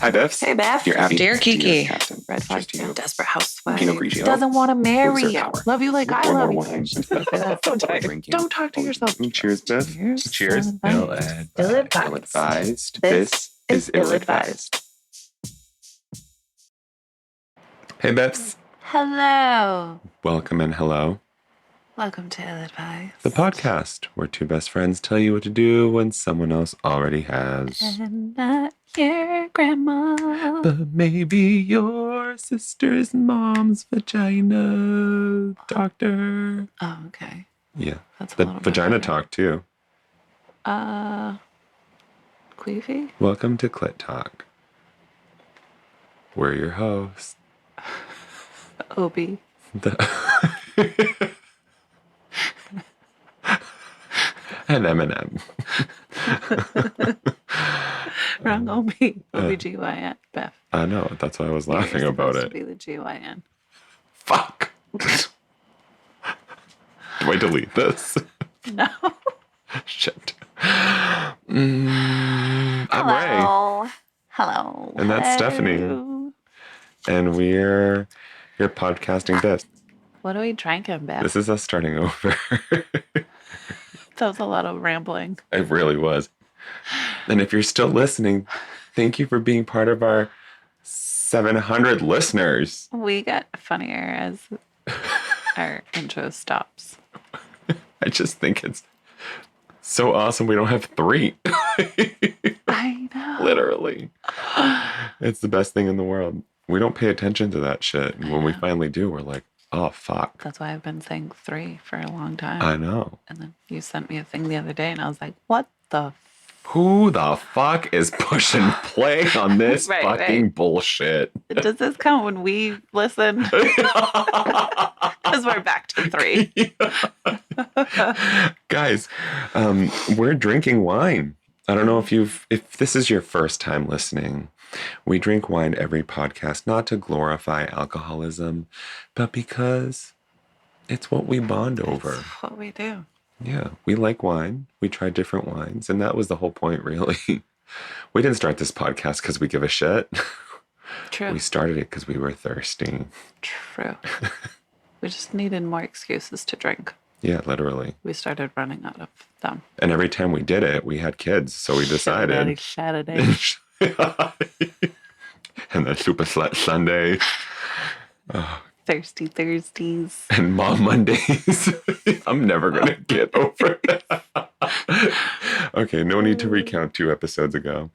Hi, Biffs. Hey, Beth. Dear Abby. Dear Kiki. Red flag. Desperate housewife. Pinot Grigio. Doesn't want to marry Loser you. power. Love you like I One love more you. wine. So tired. Don't talk to yourself. Cheers, Biff. Cheers. Ill-advised. Ill-advised. This is ill-advised. Hey, Biffs. Hello. Welcome and hello. Welcome to Ill-advised. The podcast where two best friends tell you what to do when someone else already has. And not your grandma. But maybe your sister's mom's vagina doctor. Oh, okay. Yeah. That's a The little bit vagina better. talk, too. Queefy? Welcome to Clit Talk. We're your hosts. Obi. And Eminem. Wrong Obi. OBGYN. Beth. I know. That's why I was laughing You're about supposed it. to be the GYN. Fuck. Do I delete this? No. Shit. I'm Ray. Hello. And that's Stephanie. Hello. And we're your podcasting best. What are we drinking, Beth? This is us starting over. That was a lot of rambling. It really was. And if you're still listening, thank you for being part of our 700 listeners. We get funnier as our intro stops. I just think it's so awesome we don't have 3. I know. Literally. It's the best thing in the world. We don't pay attention to that shit. And when we finally do, we're like, oh, fuck. That's why I've been saying 3 for a long time. I know. And then you sent me a thing the other day, and I was like, what the Who the fuck is pushing play on this fucking bullshit? Does this count when we listen? Because we're back to 3. Guys, we're drinking wine. I don't know if this is your first time listening. We drink wine every podcast, not to glorify alcoholism, but because it's what we bond over. It's what we do. Yeah, we like wine. We try different wines. And that was the whole point, really. We didn't start this podcast because we give a shit. True. We started it because we were thirsty. True. We just needed more excuses to drink. Yeah, literally. We started running out of them. And every time we did it, we had kids. So we decided. Saturday. And the Super Slut Sunday. Thirsty Thursdays. And Mom Mondays. I'm never going to get over that. Okay, no need to recount 2 episodes ago.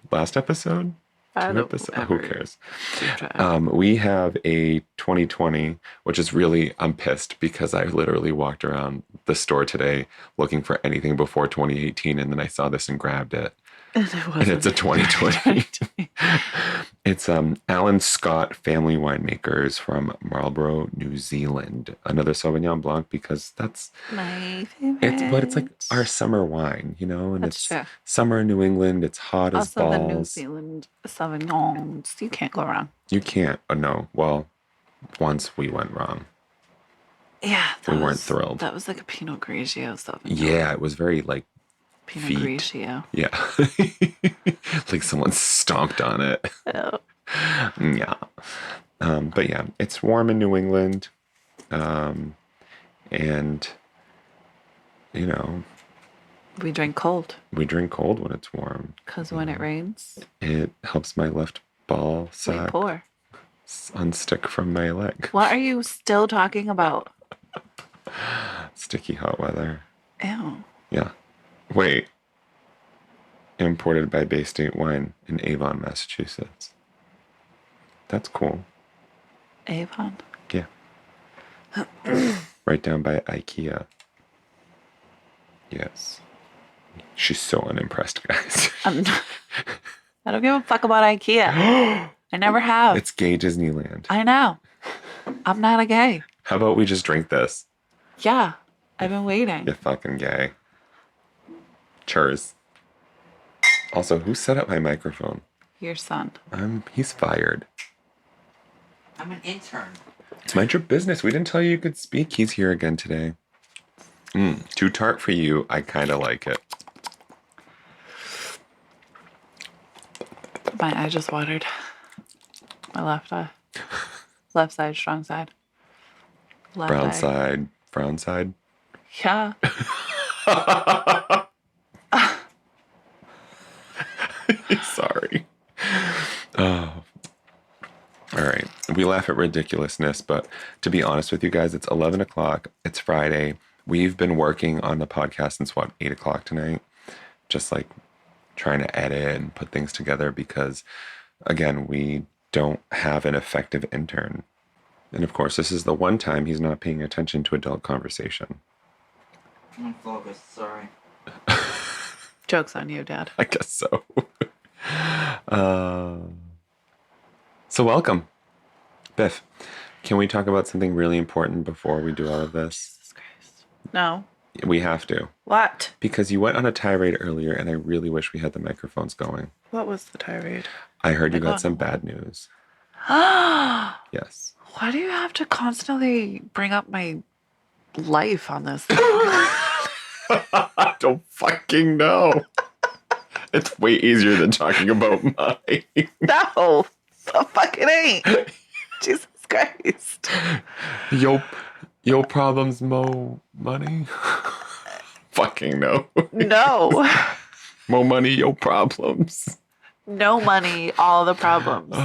Last episode? 2 episodes? Who cares? We have a 2020, which is really, I'm pissed because I literally walked around the store today looking for anything before 2018, and then I saw this and grabbed it. And it's a 2020. It's Allan Scott Family Winemakers from Marlborough, New Zealand. Another Sauvignon Blanc because that's my favorite. It's like our summer wine, you know, and That's it's true. summer in New England. It's hot as Also, balls. the New Zealand Sauvignons. You can't go wrong. You can't. No. Well, once we went wrong. Yeah. We weren't thrilled. That was like a Pinot Grigio Sauvignon. Yeah, it was very like Pinot feet. Grigio. Yeah. Like someone stomped on it. Oh. Yeah. But yeah, it's warm in New England. And, you know. We drink cold. We drink cold when it's warm. Because when it rains, It helps my left ball we sack pour. unstick from my leg. What are you still talking about? Sticky hot weather. Ew. Yeah. Wait. Imported by Bay State Wine in Avon, Massachusetts. That's cool. Avon. Yeah. Right down by IKEA. Yes. She's so unimpressed, guys. I don't give a fuck about IKEA. I never have. It's gay Disneyland. I know. I'm not a gay. How about we just drink this? Yeah. I've been waiting. You fucking gay. Cheers. Also, who set up my microphone? Your son. He's fired. I'm an intern. It's mind your business. We didn't tell you could speak. He's here again today. Too tart for you. I kind of like it. My eye just watered. My left eye. Left side, strong side. Left Brown eye. side, frown side. Yeah. Sorry. Oh. All right. We laugh at ridiculousness, but to be honest with you guys, it's 11 o'clock. It's Friday. We've been working on the podcast since 8 o'clock tonight. Just like trying to edit and put things together because, again, we don't have an effective intern. And of course, this is the one time he's not paying attention to adult conversation. I'm focused, sorry. Joke's on you, Dad. I guess so. So welcome. Biff, can we talk about something really important before we do all of this? Jesus Christ. No. We have to. What? Because you went on a tirade earlier, and I really wish we had the microphones going. What was the tirade? I heard you Like got what? some bad news. Yes. Why do you have to constantly bring up my life on this? I don't fucking know. It's way easier than talking about mine. No. The fuck it ain't. Jesus Christ. Yo problems, mo money? Fucking no. No. Mo money, yo problems. No money, all the problems.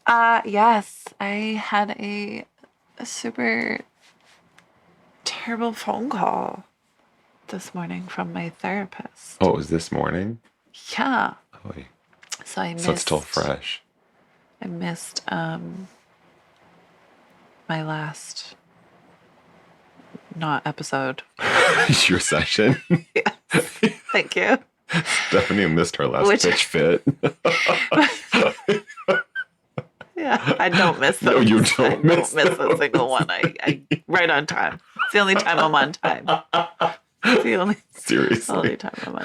Yes, I had a super terrible phone call this morning from my therapist. Oh, it was this morning? Yeah. Oh, So I missed. so it's still fresh. I missed my last not episode. Your session? Yes. Thank you. Stephanie missed her last pitch fit. Yeah, I don't miss those. No, you don't miss a single one. I right on time. It's the only time I'm on time. It's the only Seriously. time I'm on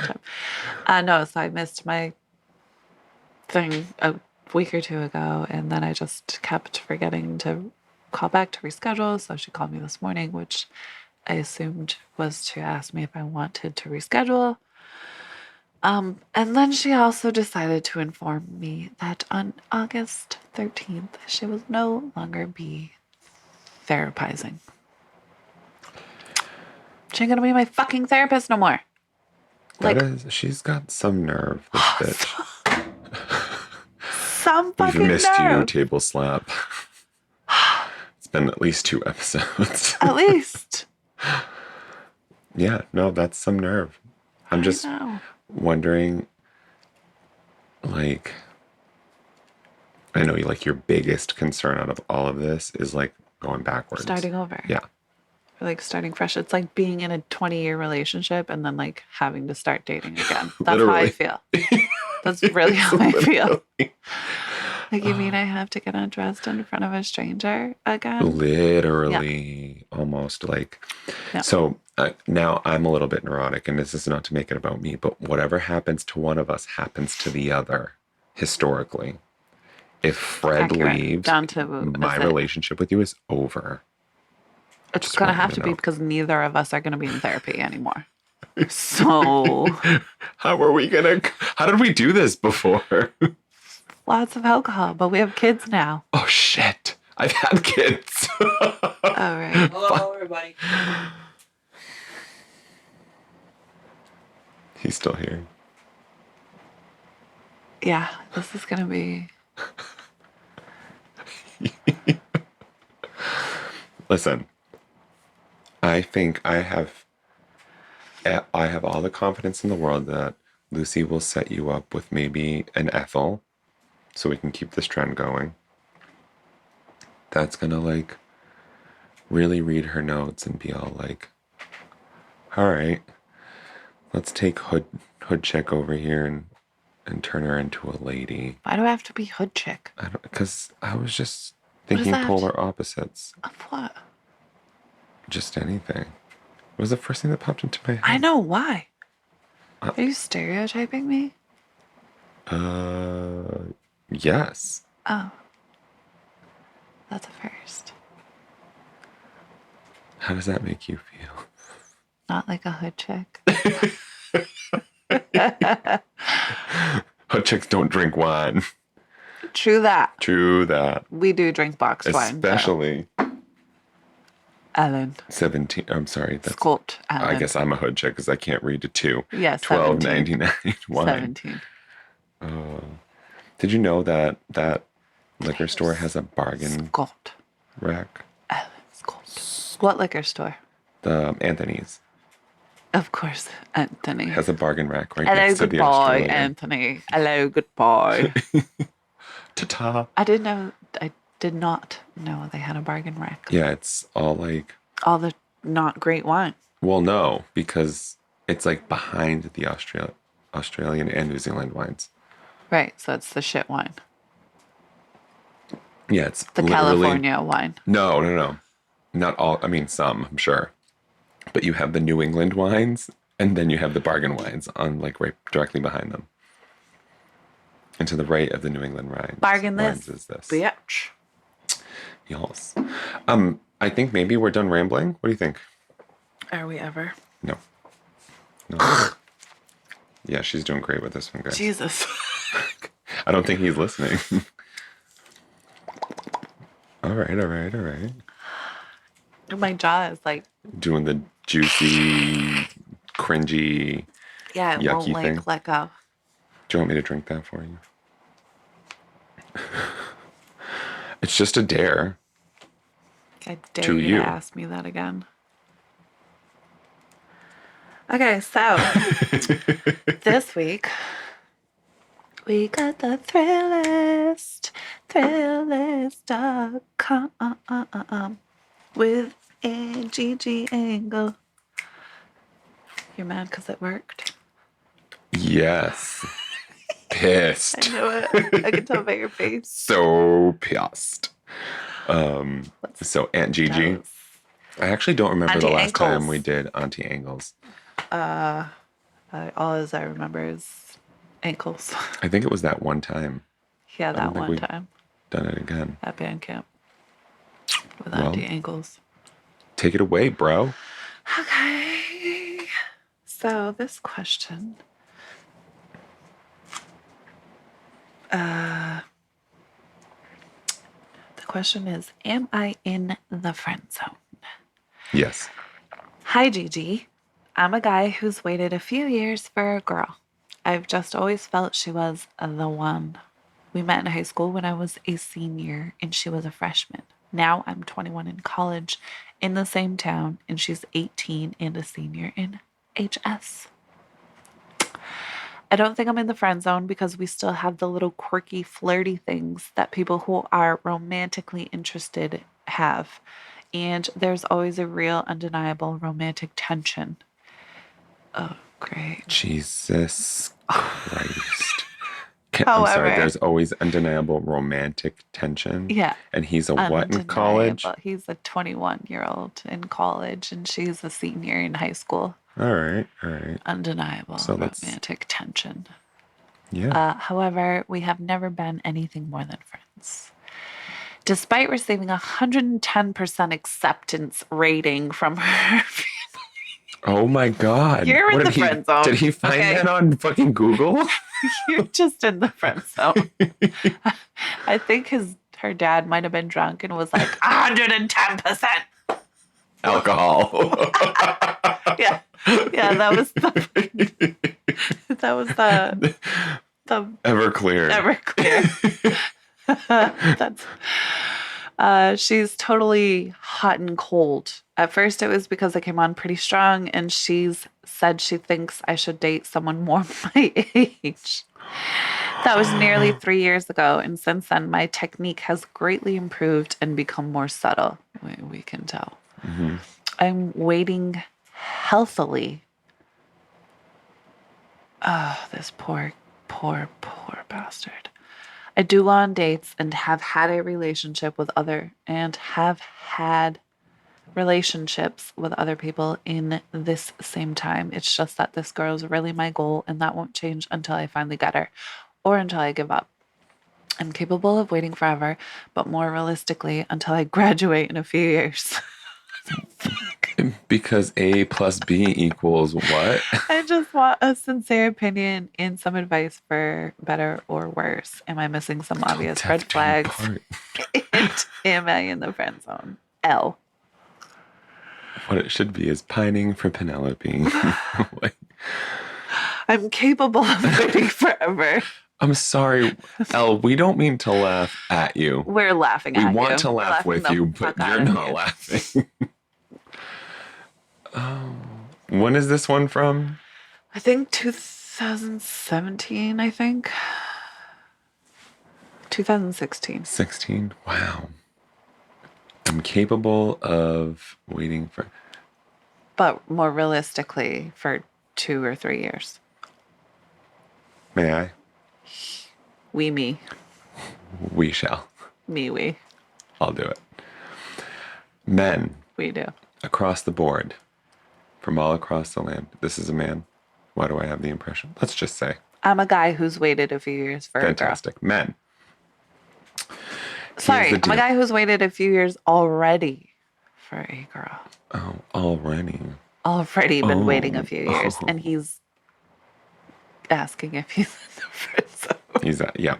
time. No, so I missed my thing a week or two ago, and then I just kept forgetting to call back to reschedule. So she called me this morning, which I assumed was to ask me if I wanted to reschedule. And then she also decided to inform me that on August 13th, she will no longer be therapizing. She ain't gonna be my fucking therapist no more. She's got some nerve, this bitch. Some fucking We've missed nerve. you, table slap. It's been at least 2 episodes. At least. Yeah, no, that's some nerve. I'm just wondering, like, I know your biggest concern out of all of this is like going backwards. Starting over. Yeah. Or like starting fresh. It's like being in a 20-year relationship and then like having to start dating again. That's how I feel. That's really how I feel. Like, you mean I have to get undressed in front of a stranger again? Literally, almost like. Yeah. So now I'm a little bit neurotic, and this is not to make it about me, but whatever happens to one of us happens to the other, historically. If Fred leaves, down to my relationship with you is over. It's going to have to be because neither of us are going to be in therapy anymore. So. How did we do this before? Lots of alcohol, but we have kids now. Oh, shit. I've had kids. All right. Hello, everybody. He's still here. Yeah, this is going to be... Listen, I think I have all the confidence in the world that Lucy will set you up with maybe an Ethel so we can keep this trend going. That's gonna like really read her notes and be all like, all right, let's take hood chick over here and turn her into a lady. Why do I have to be hood chick? Because I was just thinking polar opposites. Of what? Just anything. It was the first thing that popped into my head. I know, why? Are you stereotyping me? Yes. Oh. That's a first. How does that make you feel? Not like a hood chick. Hood chicks don't drink wine. True that. True that. We do drink boxed wine. Especially Allan 17. I'm sorry. That's Scott Allan. I guess I'm a hood chick because I can't read to 2. Yeah, 12.99 wine. 17. Did you know that liquor store has a bargain Scott rack? Allan Scott. What liquor store? The Anthony's Of course, Anthony. has a bargain rack right Hello, next to the goodbye, Australian. Anthony. Hello, goodbye. Ta-ta. I did not know they had a bargain rack. Yeah, it's all like... All the not great wine. Well, no, because it's like behind the Australian and New Zealand wines. Right, so it's the shit wine. Yeah, it's The literally... California wine. No. Not all. I mean, some, I'm sure. But you have the New England wines, and then you have the bargain wines on like right directly behind them. And to the right of the New England wines. Bargain wines this. is this. Bitch. Yes. I think maybe we're done rambling. What do you think? Are we ever? No. Yeah, she's doing great with this one, guys. Jesus. I don't think he's listening. All right. My jaw is like... Doing the juicy, cringy. Yeah, it won't yucky like thing. let go. Do you want me to drink that for you? It's just a dare. I dare To you you. to ask me that again. Okay, so this week we got the Thrillist, Thrillist.com with a Gigi Engle. You're mad because it worked? Yes. Pissed. I knew it. I could tell by your face. So pissed. So Aunt Gigi. That was- I actually don't remember Auntie the last Ankles. time we did Auntie Angles. all as I remember is ankles. I think it was that one time. Yeah, don't that think one we- time Done it again. at band camp with Well. Auntie Ankles. Take it away, bro. Okay. So this question. The question is, am I in the friend zone? Yes. Hi, Gigi. I'm a guy who's waited a few years for a girl. I've just always felt she was the one. We met in high school when I was a senior and she was a freshman. Now I'm 21 in college in the same town and she's 18 and a senior in HS. I don't think I'm in the friend zone because we still have the little quirky, flirty things that people who are romantically interested have. And there's always a real, undeniable romantic tension. Oh, great. Jesus Christ. I'm However- sorry, there's always undeniable romantic tension. Yeah. And he's a what in college? Undeniable. He's a 21-year-old in college and she's a senior in high school. All right. Undeniable So that's- romantic tension. Yeah. However, we have never been anything more than friends. Despite receiving 110% acceptance rating from her family. Oh my God. You're in What the did he- friend zone, Did he find okay? that on fucking Google? You're just in the friend zone. I think her dad might have been drunk and was like 110%. Alcohol. Yeah, that was the Everclear. Everclear. She's totally hot and cold. At first, it was because I came on pretty strong, and she's said she thinks I should date someone more my age. That was nearly 3 years ago, and since then, my technique has greatly improved and become more subtle. We can tell. Mm-hmm. I'm waiting healthily. Oh, this poor bastard. I do long dates and have had relationships with other people in this same time. It's just that this girl is really my goal and that won't change until I finally get her or until I give up. I'm capable of waiting forever, but more realistically until I graduate in a few years. Because A plus B equals what? I just want a sincere opinion and some advice for better or worse. Am I missing some obvious red flags? And am I in the friend zone? L. What it should be is pining for Penelope. Like, I'm capable of waiting forever. I'm sorry, Elle, we don't mean to laugh at you. We're laughing at you. We want to laugh with you, but you're not laughing. When is this one from? I think 2017, 2016. 16? Wow. I'm capable of waiting for... But more realistically, for 2 or 3 years. May I? Me. We shall. We. I'll do it. Men. We do. Across the board. From all across the land. This is a man. Why do I have the impression? Let's just say. I'm a guy who's waited a few years for Fantastic. a girl. Men. Sorry, I'm a guy who's waited a few years already for a girl. Oh, already. Already been waiting a few years. And he's asking if he's in the friend zone. Yeah.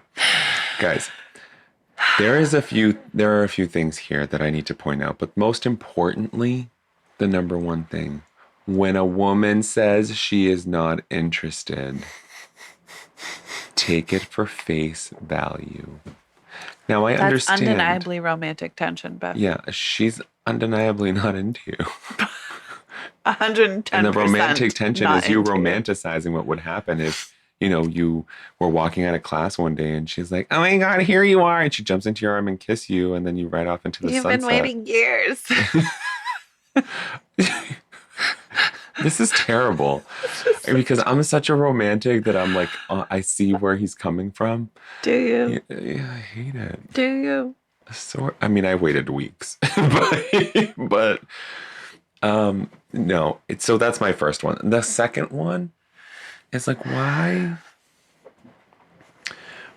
Guys, there are a few things here that I need to point out, but most importantly, the number one thing, when a woman says she is not interested, take it for face value. Now, I understand. That's undeniably romantic tension, Beth. Yeah, she's undeniably not into you. 110%. And the romantic tension is you into romanticizing what would happen if, you were walking out of class one day and she's like, oh my God, here you are. And she jumps into your arm and kiss you. And then you ride off into the sunset. You've been waiting years. This is terrible. Because I'm such a romantic that I'm like, I see where he's coming from. Do you? Yeah, I hate it. Do you? I mean, I waited weeks. but no. So that's my first one. The second one is like,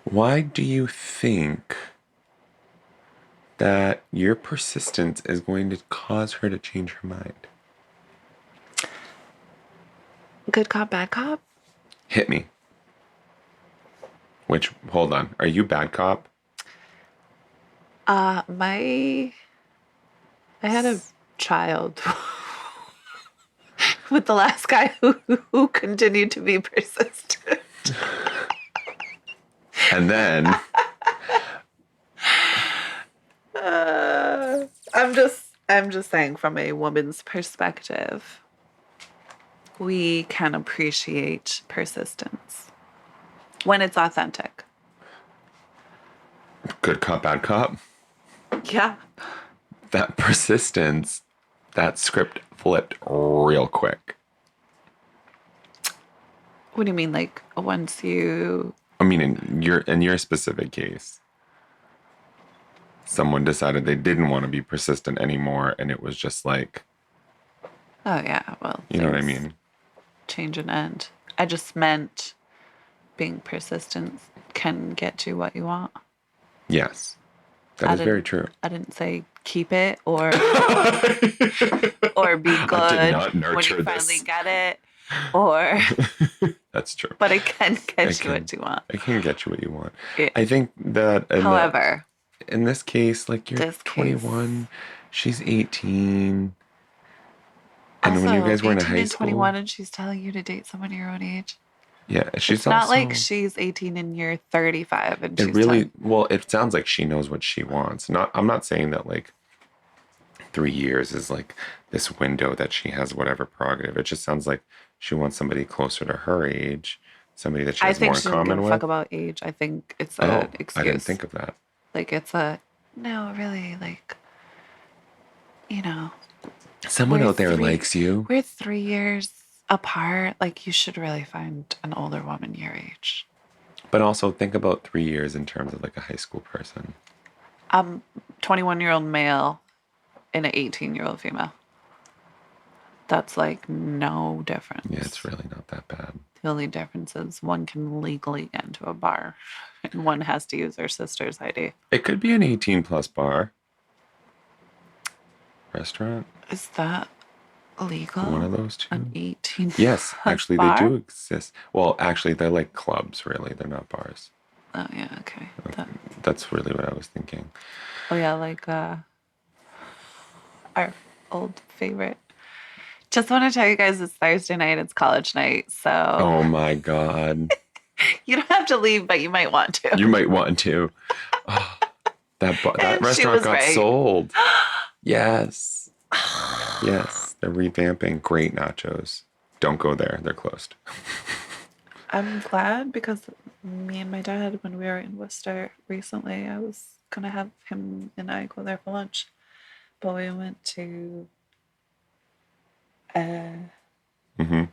why do you think that your persistence is going to cause her to change her mind? Good cop, bad cop? Hit me. Hold on. Are you bad cop? I had a child with the last guy who continued to be persistent. And then I'm just saying, from a woman's perspective, we can appreciate persistence when it's authentic. good cop, bad cop. Yeah. That persistence, that script flipped real quick. What do you mean? Like, once you... I mean, in your specific case, someone decided they didn't want to be persistent anymore, and it was just like... Oh, yeah, well... You know what I mean? Change and end. I just meant being persistent can get you what you want. Yes. That is very true. I didn't say keep it or or be good I did not nurture when you this. finally get it, or... That's true. But it can get you what you want. I can get you what you want. Yeah. I think that... However... in this case, like, you're 21, she's 18... And also, when you guys were in 18 high and school... 21 and she's telling you to date someone your own age. Yeah, she's it's not like she's 18 and you're 35 and she's well, it sounds like she knows what she wants. I'm not saying that like 3 years is like this window that she has whatever prerogative. It just sounds like she wants somebody closer to her age, somebody that she has more in common with. I think she doesn't give a fuck about age. I think it's an excuse. I didn't think of that. Like, it's no, really, like, someone out there likes you. We're 3 years apart. Like, you should really find an older woman your age. But also think about 3 years in terms of like a high school person. 21-year-old male and an 18-year-old female. That's like no difference. Yeah, it's really not that bad. The only difference is one can legally get into a bar and one has to use their sister's ID. It could be an 18 plus bar. Restaurant. Is that legal? One of those two. An 18. Yes, actually, bar? they do exist. Well, actually, they're like clubs, really. They're not bars. Oh, yeah, okay. That's really what I was thinking. Oh, yeah, like our old favorite. Just want to tell you guys it's Thursday night. It's college night, so... Oh, my God. You don't have to leave, but you might want to. You might want to. Oh, that restaurant got sold. Yes. Yes. They're revamping. Great nachos. Don't go there. They're closed. I'm glad because me and my dad, when we were in Worcester recently, I was going to have him and I go there for lunch. But we went to... Mm-hmm.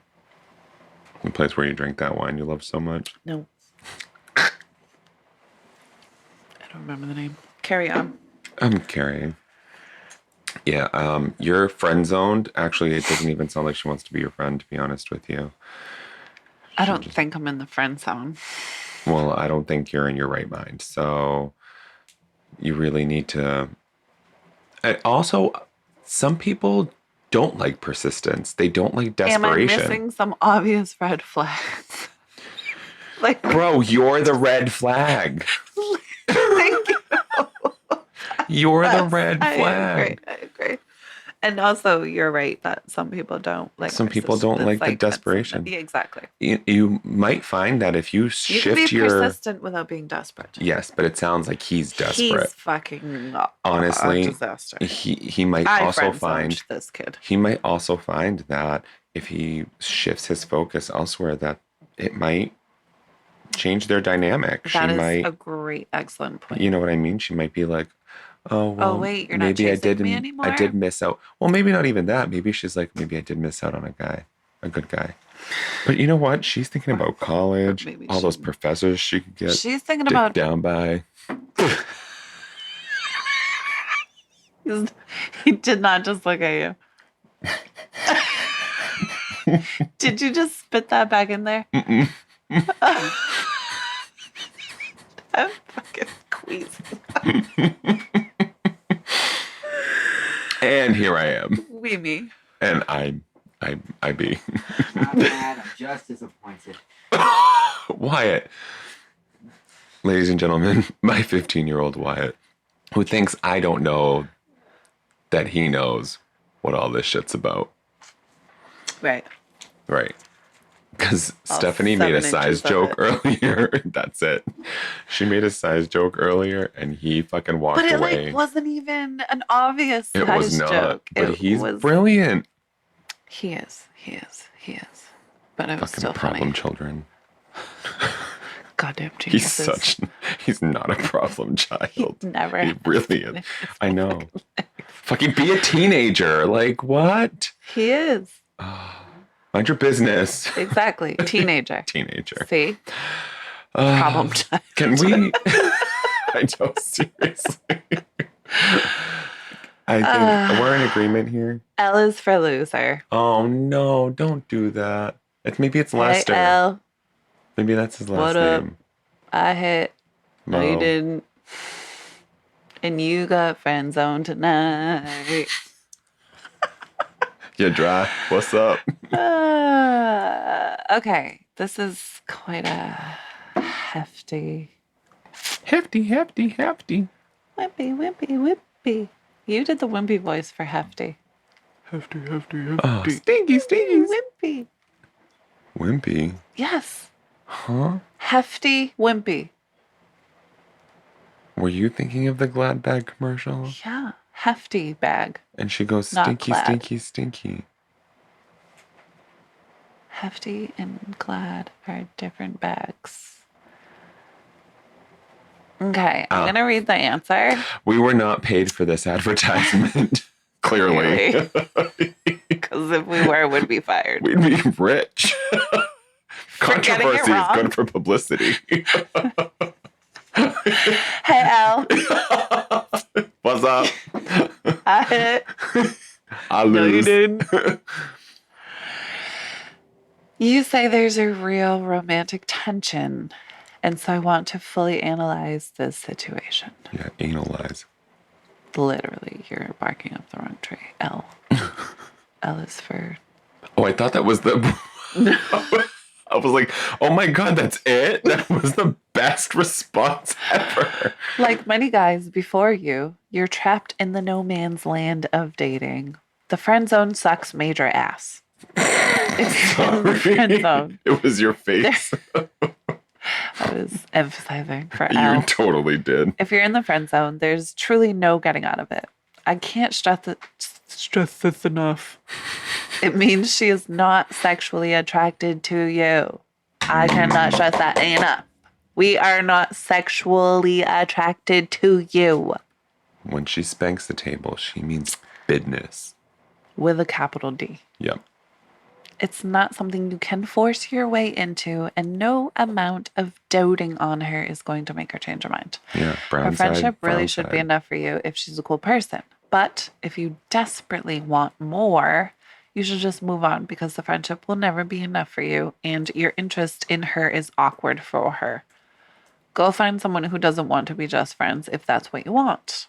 The place where you drank that wine you love so much. No. I don't remember the name. Carry on. I'm carrying. Yeah, you're friend zoned. Actually, it doesn't even sound like she wants to be your friend, to be honest with you. I don't think I'm in the friend zone. Well, I don't think you're in your right mind. So you really need to... And also, some people don't like persistence. They don't like desperation. Am I missing some obvious red flags? Like, bro, you're the red flag. thank you. You're the red flag. I agree. And also, you're right that some people don't like. Some people don't like the desperation. Yeah, exactly. You might find that if you shift you can be persistent without being desperate. Yes, but it sounds like he's desperate. He's fucking honestly. a disaster. He might also find this kid. He might also find that if he shifts his focus elsewhere, that it might change their dynamic. That is a great, excellent point. You know what I mean? She might be like, oh, well, wait, you're not chasing me anymore? I did miss out. Well, maybe not even that. Maybe she's like, maybe I did miss out on a good guy. But you know what? She's thinking about college, all those professors she could get. She's thinking about down by. He did not just look at you. Did you just spit that back in there? Mm-mm. I'm fucking queasy. And here I am. We me. And I be. Not mad, I'm just disappointed. Wyatt. Ladies and gentlemen, my 15-year-old Wyatt, who thinks I don't know that he knows what all this shit's about. Right. Right. Because Stephanie made a size joke earlier. That's it. She made a size joke earlier and he fucking walked away. But it wasn't even an obvious size joke. It was not. But he's brilliant. He is. But it was fucking still problem funny. Children. Goddamn geniuses. He's not a problem child. He never He really is. I know. Fucking be a teenager. Like, what? He is. Mind your business. Exactly. Teenager. See? Problem child. Can we? I know, seriously. I think we're in agreement here. L is for loser. Oh, no. Don't do that. Maybe it's Lester. Hey, L. Maybe that's his last what up? name. I hit. No, you didn't. And you got friend zone tonight. You dry. What's up? Okay. This is quite a hefty. Hefty. Wimpy, wimpy, wimpy. You did the wimpy voice for hefty. Hefty. Oh, stinky. Wimpy. Wimpy? Yes. Huh? Hefty, wimpy. Were you thinking of the Glad bag commercial? Yeah. Hefty bag. And she goes, stinky. Hefty and Glad are different bags. Okay, I'm going to read the answer. We were not paid for this advertisement, clearly. Because if we were, we'd be fired. We'd be rich. Controversy is good for publicity. Hey, Al. What's up? I hit. I lose. No, you didn't. You say there's a real romantic tension, and so I want to fully analyze this situation. Yeah, analyze. Literally, you're barking up the wrong tree. L. L is for... Oh, I thought that was the... I was like, oh my God, that's it? That was the best response ever. Like many guys before you, you're trapped in the no man's land of dating. The friend zone sucks major ass. If you're in the friend zone, It was your face. I was emphasizing for You Al. totally did. If you're in the friend zone, there's truly no getting out of it. I can't stress this enough. It means she is not sexually attracted to you. I cannot stress that enough. We are not sexually attracted to you. When she spanks the table, she means business. With a capital D. Yep. It's not something you can force your way into, and no amount of doting on her is going to make her change her mind. Yeah, brown Her friendship side, really brown should side. be enough for you if she's a cool person. But if you desperately want more, you should just move on because the friendship will never be enough for you, and your interest in her is awkward for her. Go find someone who doesn't want to be just friends if that's what you want.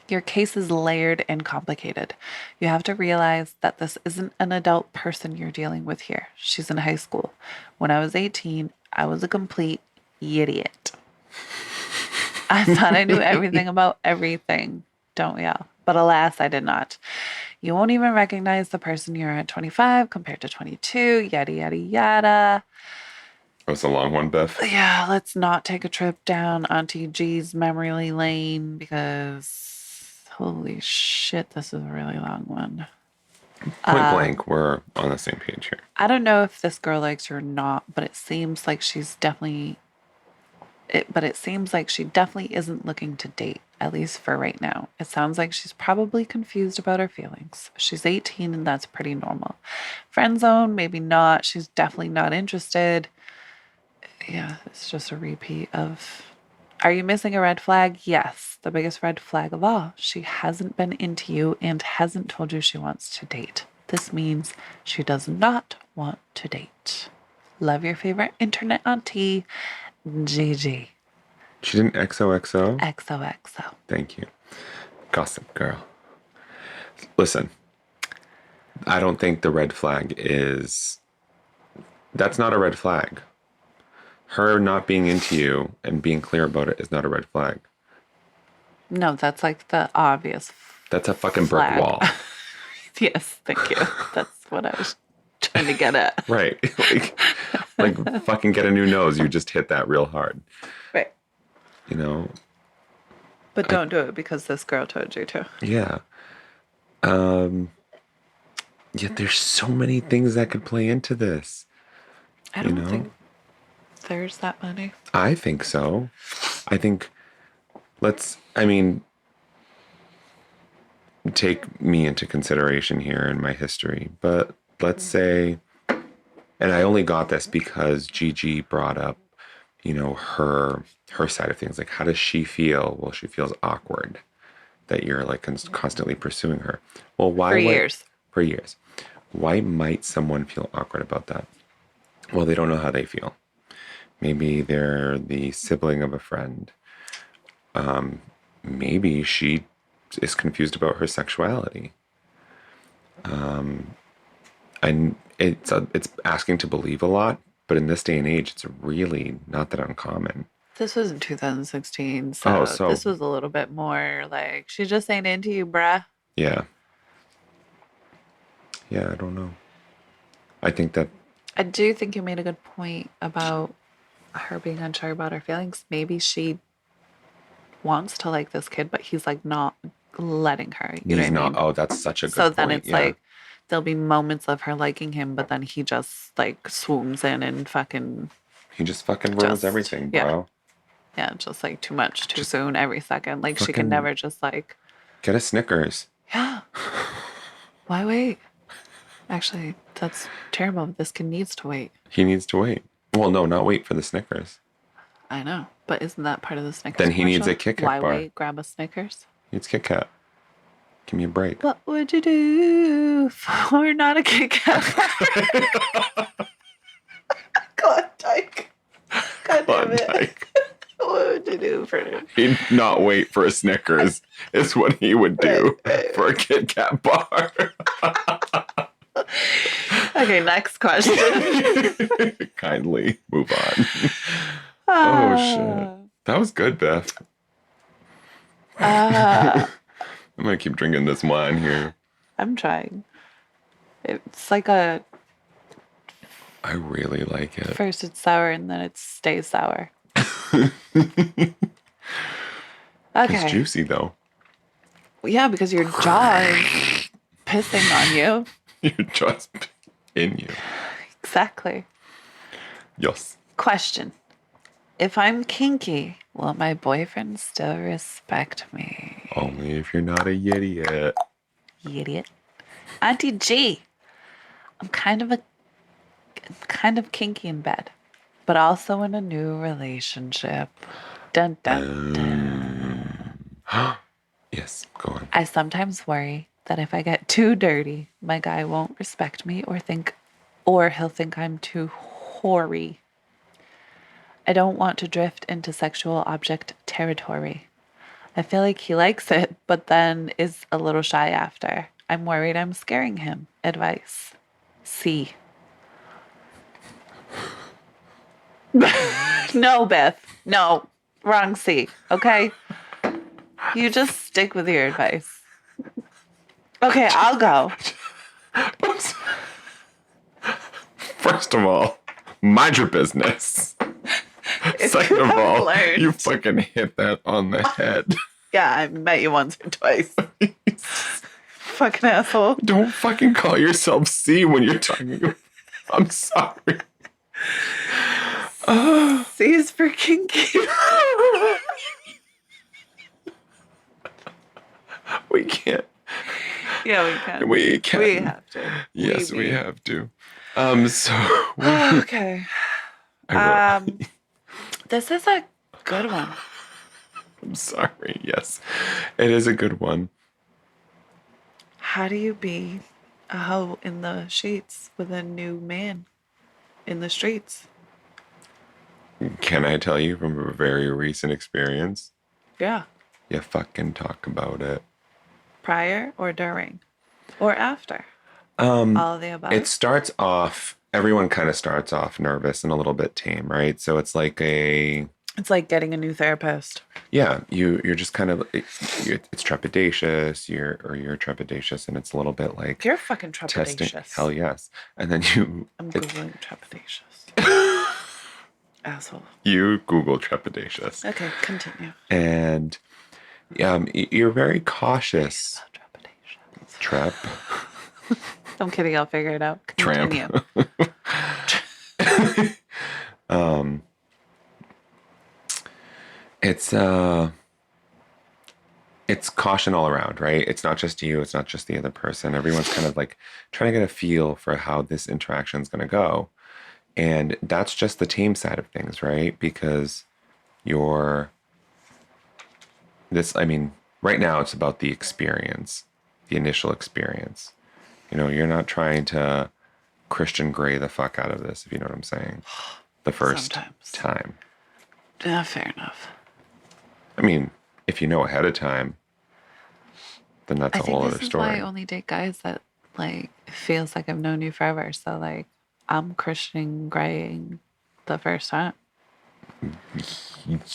Your case is layered and complicated. You have to realize that this isn't an adult person you're dealing with here. She's in high school. When I was 18, I was a complete idiot. I thought I knew everything about everything, don't we all? But alas, I did not. You won't even recognize the person you're at 25 compared to 22, yada, yada, yada. That was a long one, Beth. Yeah, let's not take a trip down Auntie G's memory lane because holy shit, this is a really long one. Point blank, we're on the same page here. I don't know if this girl likes you or not, but it seems like she definitely isn't looking to date, at least for right now. It sounds like she's probably confused about her feelings. She's 18 and that's pretty normal. Friend zone, maybe not. She's definitely not interested. Yeah, it's just a repeat of... Are you missing a red flag? Yes, the biggest red flag of all. She hasn't been into you and hasn't told you she wants to date. This means she does not want to date. Love your favorite internet auntie, Gigi. She didn't XOXO? XOXO. Thank you. Gossip girl. Listen, I don't think the red flag is... That's not a red flag. Her not being into you and being clear about it is not a red flag. No, that's like the obvious That's a fucking brick flag. wall. Yes, thank you. That's what I was trying to get at. Right. like fucking get a new nose. You just hit that real hard. Right. You know? But don't do it because this girl told you to. Yeah. Yet there's so many things that could play into this. I don't think there's that many. I think so. I think take me into consideration here in my history, but let's say, and I only got this because Gigi brought up, her side of things. Like, how does she feel? Well, she feels awkward that you're like constantly pursuing her. Well, why? For years. Why might someone feel awkward about that? Well, they don't know how they feel. Maybe they're the sibling of a friend. Maybe she is confused about her sexuality. And it's asking to believe a lot, but in this day and age, it's really not that uncommon. This was in 2016, so this was a little bit more like, she just ain't into you, bruh. Yeah. Yeah, I don't know. I do think you made a good point about her being unsure about her feelings. Maybe she wants to like this kid, but he's like not letting her. You know what I mean? Oh, that's such a good point. So then it's like there'll be moments of her liking him, but then he just like swoops in and he just fucking ruins everything, bro. Yeah, just like too much, too soon, every second. Like she can never just like get a Snickers. Yeah. Why wait? Actually, that's terrible. This kid needs to wait. He needs to wait. Well, no, not wait for the Snickers. I know, but isn't that part of the Snickers? Then he needs a Kit Kat bar. Why wait? Grab a Snickers. He needs Kit Kat. Give me a break. What would you do for not a Kit Kat bar? God, Dyke. God damn it. What would you do for it? He'd not wait for a Snickers is what he would do for a Kit Kat bar. Okay, next question. Kindly move on. Oh, shit. That was good, Beth. I'm going to keep drinking this wine here. I'm trying. It's like a... I really like it. First it's sour and then it stays sour. Okay. It's juicy, though. Yeah, because your jaw is pissing on you. You're just in you. Exactly. Yes. Question. If I'm kinky, will my boyfriend still respect me? Only if you're not a idiot. Idiot. Auntie G. I'm kind of kinky in bed, but also in a new relationship. Dun dun dun. Yes, go on. I sometimes worry that if I get too dirty, my guy won't respect me or he'll think I'm too whorey. I don't want to drift into sexual object territory. I feel like he likes it, but then is a little shy after. I'm worried I'm scaring him. Advice. C. No, Beth. No. Wrong C. Okay? You just stick with your advice. Okay, I'll go. First of all, mind your business. Second of all, learned. you fucking hit that on the head. Yeah, I met you once or twice. Fucking asshole. Don't fucking call yourself C when you're talking. I'm sorry. C is for kinky. We can't. Yeah, we can. We can. We have to. Yes, Maybe. we have to. Okay. I wrote- This is a good one. I'm sorry. Yes, it is a good one. How do you be a hoe in the sheets with a new man in the streets? Can I tell you from a very recent experience? Yeah. You fucking talk about it. Prior or during? Or after? All of the above? It starts off, everyone kind of starts off nervous and a little bit tame, right? So it's like It's like getting a new therapist. yeah, you're just kind of, it's trepidatious, you're trepidatious, and it's a little bit like You're fucking testing. trepidatious. Hell yes. And then I'm Googling trepidatious. Asshole. you Google trepidatious. Okay, continue. And you're very cautious. Trepidatious. Trap. I'm kidding, I'll figure it out. Tramp. Continue. It's caution all around, right? It's not just you, it's not just the other person. Everyone's kind of like trying to get a feel for how this interaction is going to go. And that's just the tame side of things, right? Because right now it's about the experience, the initial experience. You're not trying to Christian Grey the fuck out of this, if you know what I'm saying. The first Sometimes. time. Yeah, fair enough. I mean, if you know ahead of time, then that's a whole other story. I only date guys that like feels like I've known you forever. So like I'm Christian Graying the first time.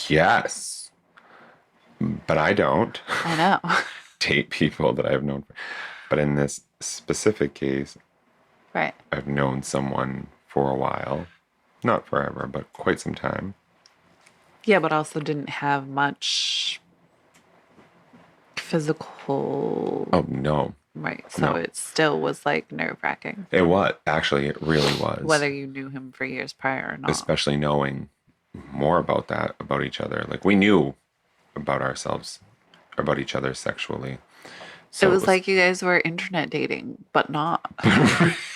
Yes. But I don't I know. date people that I've known. But in this specific case, Right. I've known someone for a while. Not forever, but quite some time. Yeah, but also didn't have much physical. Oh, no. Right. So No. it still was like nerve-wracking. It was. Actually, it really was. Whether you knew him for years prior or not. Especially knowing more about each other. Like, we knew about ourselves, about each other sexually. So it was like you guys were internet dating, but not.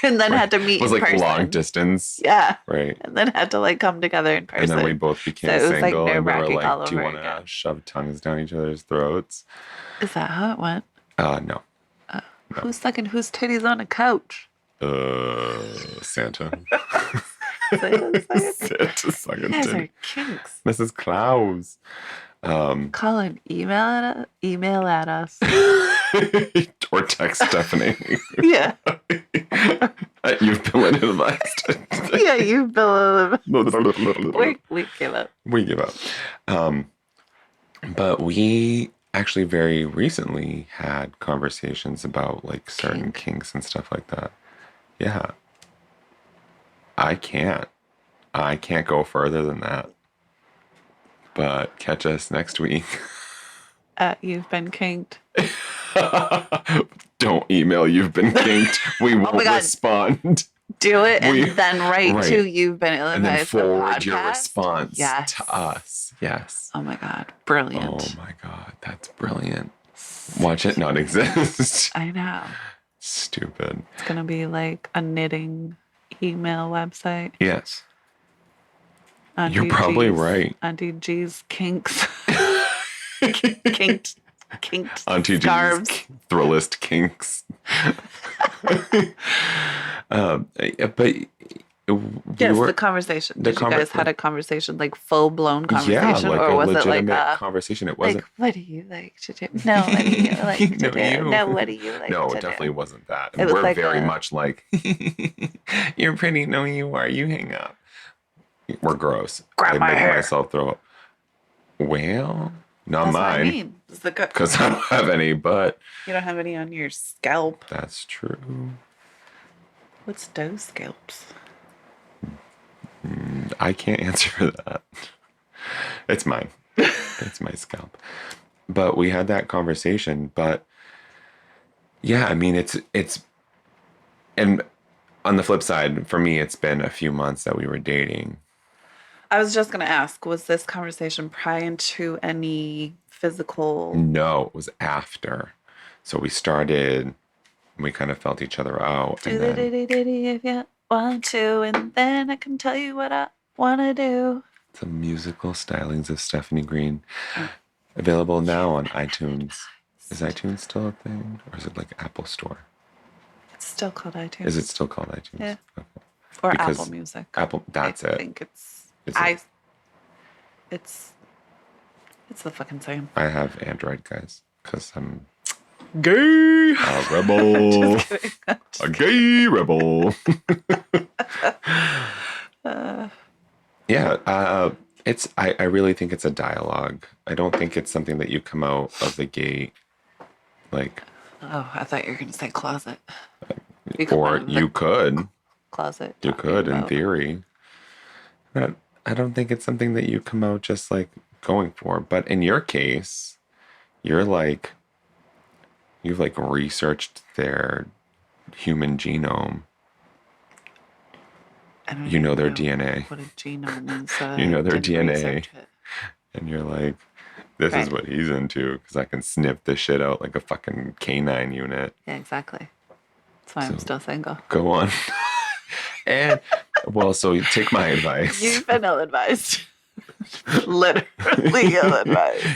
And then had to meet it was in like person. long distance. Yeah. Right. And then had to like come together in person. And then we both became So it was, like, single, and we were nerve-wracking all like, do you over want again. to shove tongues down each other's throats? Is that how it went? No. Who's sucking whose titties on a couch? Santa. Sit to suck a You guys are titty. kinks. Mrs. Klaus. Colin, email at us. Or text Stephanie. Yeah. You've been advised. Yeah, you've been. We give up. We give up. But we actually very recently had conversations about like certain kinks and stuff like that. Yeah. I can't go further than that. But catch us next week. You've been kinked. Don't email you've been kinked. We won't respond. Do it and then write to you've been ill-advised. And then forward your podcast. response Yes. to us. Yes. Oh my God. Brilliant. Oh my God. That's brilliant. Watch it not exist. I know. Stupid. It's going to be like a knitting email website. Yes. Auntie You're probably G's, right. Auntie G's kinks. Kinked Auntie scarves. G's Thrillist kinks. But yes, the conversation. Did you guys had a conversation, like full-blown conversation? Yeah, like or a was it like legitimate conversation. It wasn't like, what do you like to do? No, what do you like to do? No, what do you like to do? No, it definitely wasn't that. It was We're like very much like, you're pretty. No, you are. You hang up. We're gross. Grab my hair. Myself throw up. Well, not That's mine. What I mean. Because I don't have any, but you don't have any on your scalp. That's true. What's doe scalps? I can't answer that. It's mine. It's my scalp. But we had that conversation. But yeah, I mean, it's, and on the flip side, for me, it's been a few months that we were dating. I was just going to ask, was this conversation prior to any physical? No, it was after. So we started, we kind of felt each other out. Do the diddy if you want to, and then I can tell you what I want to do. The musical stylings of Stephanie Green. Available now on iTunes. Is iTunes still a thing? Or is it like Apple Store? It's still called iTunes. Is it still called iTunes? Yeah. Okay. Or Because Apple Music. Apple, that's I it. think it's... It's the fucking same. I have Android, guys, because I'm gay. A rebel. A gay rebel. Yeah. It's. I really think it's a dialogue. I don't think it's something that you come out of the gate like. Oh, I thought you were going to say closet. Or you could. Closet. You could, in theory. But I don't think it's something that you come out just like going for. But in your case, you've like researched their human genome. You know their DNA. What a genome is. You know their DNA. And you're like, this is what he's into because I can sniff this shit out like a fucking canine unit. Yeah, exactly. That's why I'm still single. Go on. And, well, so take my advice. You've been ill-advised. Literally ill-advised.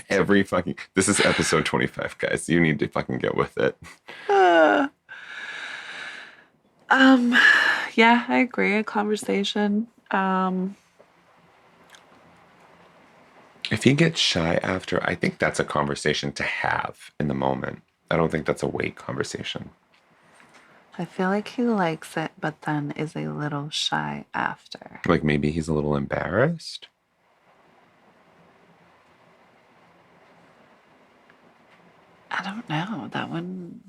This is episode 25, guys. You need to fucking get with it. Yeah, I agree. A conversation. If he gets shy after, I think that's a conversation to have in the moment. I don't think that's a wait conversation. I feel like he likes it, but then is a little shy after. Like maybe he's a little embarrassed? I don't know. That one.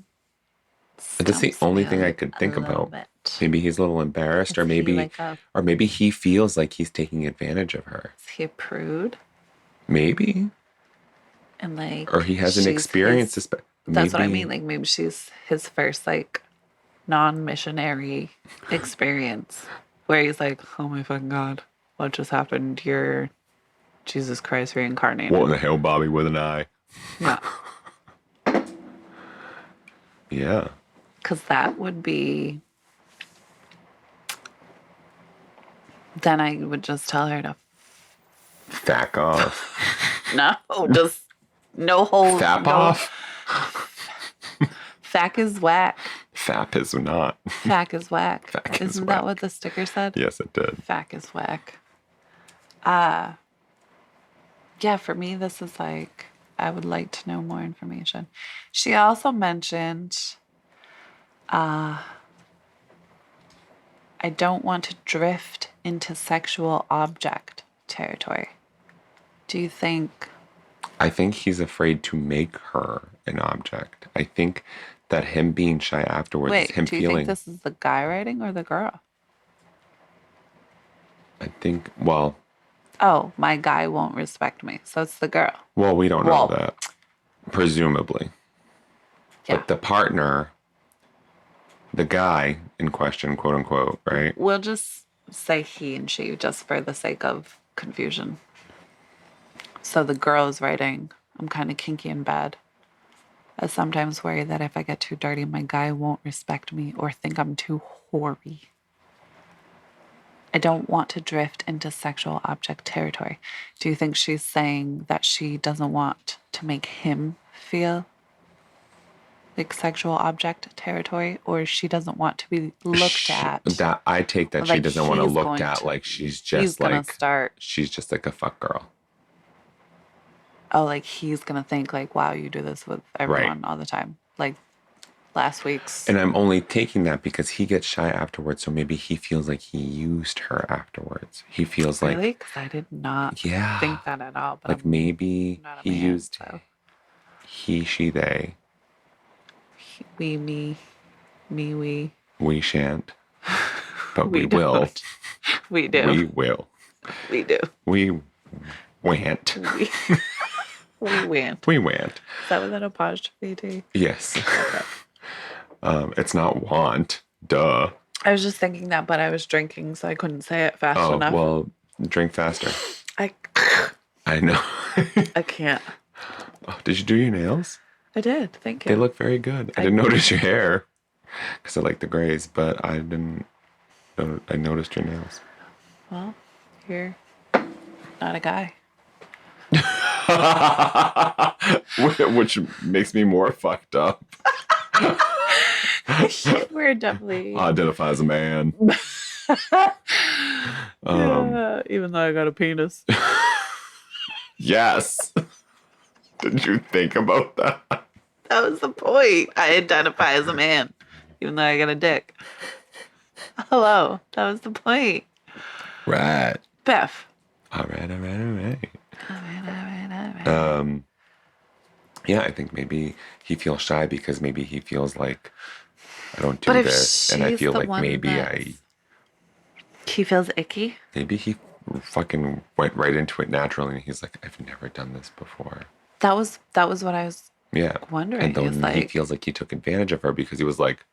That's the only thing I could think about. Maybe he's a little embarrassed, or maybe he feels like he's taking advantage of her. Is he a prude? Maybe. And like, or he has an experience. That's what I mean. Like maybe she's his first like non-missionary experience, where he's like, "Oh my fucking God, what just happened? You're Jesus Christ reincarnated." What in the hell, Bobby with an eye? Yeah. Yeah. Because that would be. Then I would just tell her to. Fack off. No, just no whole. Fap off? Fack is whack. Fap is not. Fack is whack. Fack is Isn't whack. that what the sticker said? Yes, it did. Fack is whack. Yeah, for me, this is like, I would like to know more information. She also mentioned, I don't want to drift into sexual object territory. Do you think? I think he's afraid to make her an object. I think that him being shy afterwards Wait, is him do you feeling. think this is the guy writing or the girl? I think, well, Oh, my guy won't respect me. So it's the girl. we don't know Well, that. Presumably. Yeah. But the partner, the guy in question, quote unquote, right? We'll just say he and she just for the sake of confusion. So the girl is writing, I'm kind of kinky and bad. I sometimes worry that if I get too dirty, my guy won't respect me or think I'm too whorey. I don't want to drift into sexual object territory. Do you think she's saying that she doesn't want to make him feel like sexual object territory, or she doesn't want to be looked at? That I take that she like doesn't want to he's look going at to- like she's He's just gonna like start. she's just like a fuck girl. Oh, like he's gonna think like, wow, you do this with everyone all the time. Like last week's. And I'm only taking that because he gets shy afterwards, so maybe he feels like he used her afterwards. He feels like Really? Because I did not Yeah. think that at all. But like I'm maybe not a he man, used so. he, she, they. We, me, we. We shan't, but we don't. will. We do. We will. We do. We went. We went. We went. Is that with an apostrophe T? Yes. It's not want. Duh. I was just thinking that, but I was drinking, so I couldn't say it fast Oh, enough. well, drink faster. I know. I can't. Oh, did you do your nails? I did. Thank you. They look very good. I didn't notice your hair because I like the grays, but I didn't. I noticed your nails. Well, you're not a guy. Which makes me more fucked up. We're definitely. Identify as a man. Yeah, even though I got a penis. Yes. Did you think about that? That was the point. I identify as a man, even though I got a dick. Hello. That was the point. Right. Beth. All right. All right. Yeah, I think maybe he feels shy because maybe he feels like I don't do But if this, and I she's feel the like one maybe that's- He feels icky. maybe he fucking went right into it naturally, and he's like, I've never done this before. That was what I was Yeah, wondering. and then He's he like, feels like he took advantage of her because he was like,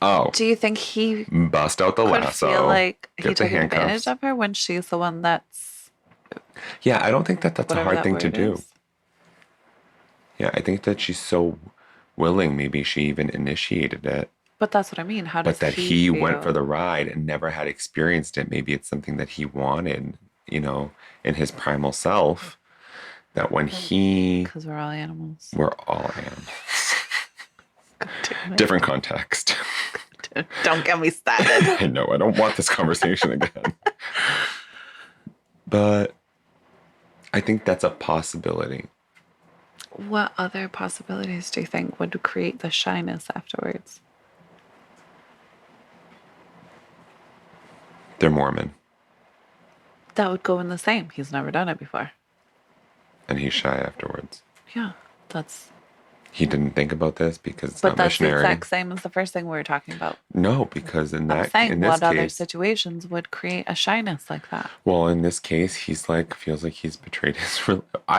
oh, do you think he bust out the could lasso, feel like he get the took handcuffs. advantage of her when she's the one that's Yeah, I don't think that's a whatever hard that thing to word do. is? Yeah, I think that she's so willing. Maybe she even initiated it, But that's what I mean. How does but that he went feel? for the ride and never had experienced it. Maybe it's something that he wanted, in his primal self. That when Because we're all animals. we're all animals. Damn it. Different context. Don't get me started. I know, I don't want this conversation again. But I think that's a possibility. What other possibilities do you think would create the shyness afterwards? They're Mormon, That would go in the same. He's never done it before. and he's shy afterwards. Yeah, that's. He didn't think about this because it's But not that's the missionary. exact same as the first thing we were talking about. No, because in I'm this saying, what other case, situations would create a shyness like that? well, in this case, he's like feels like he's betrayed his.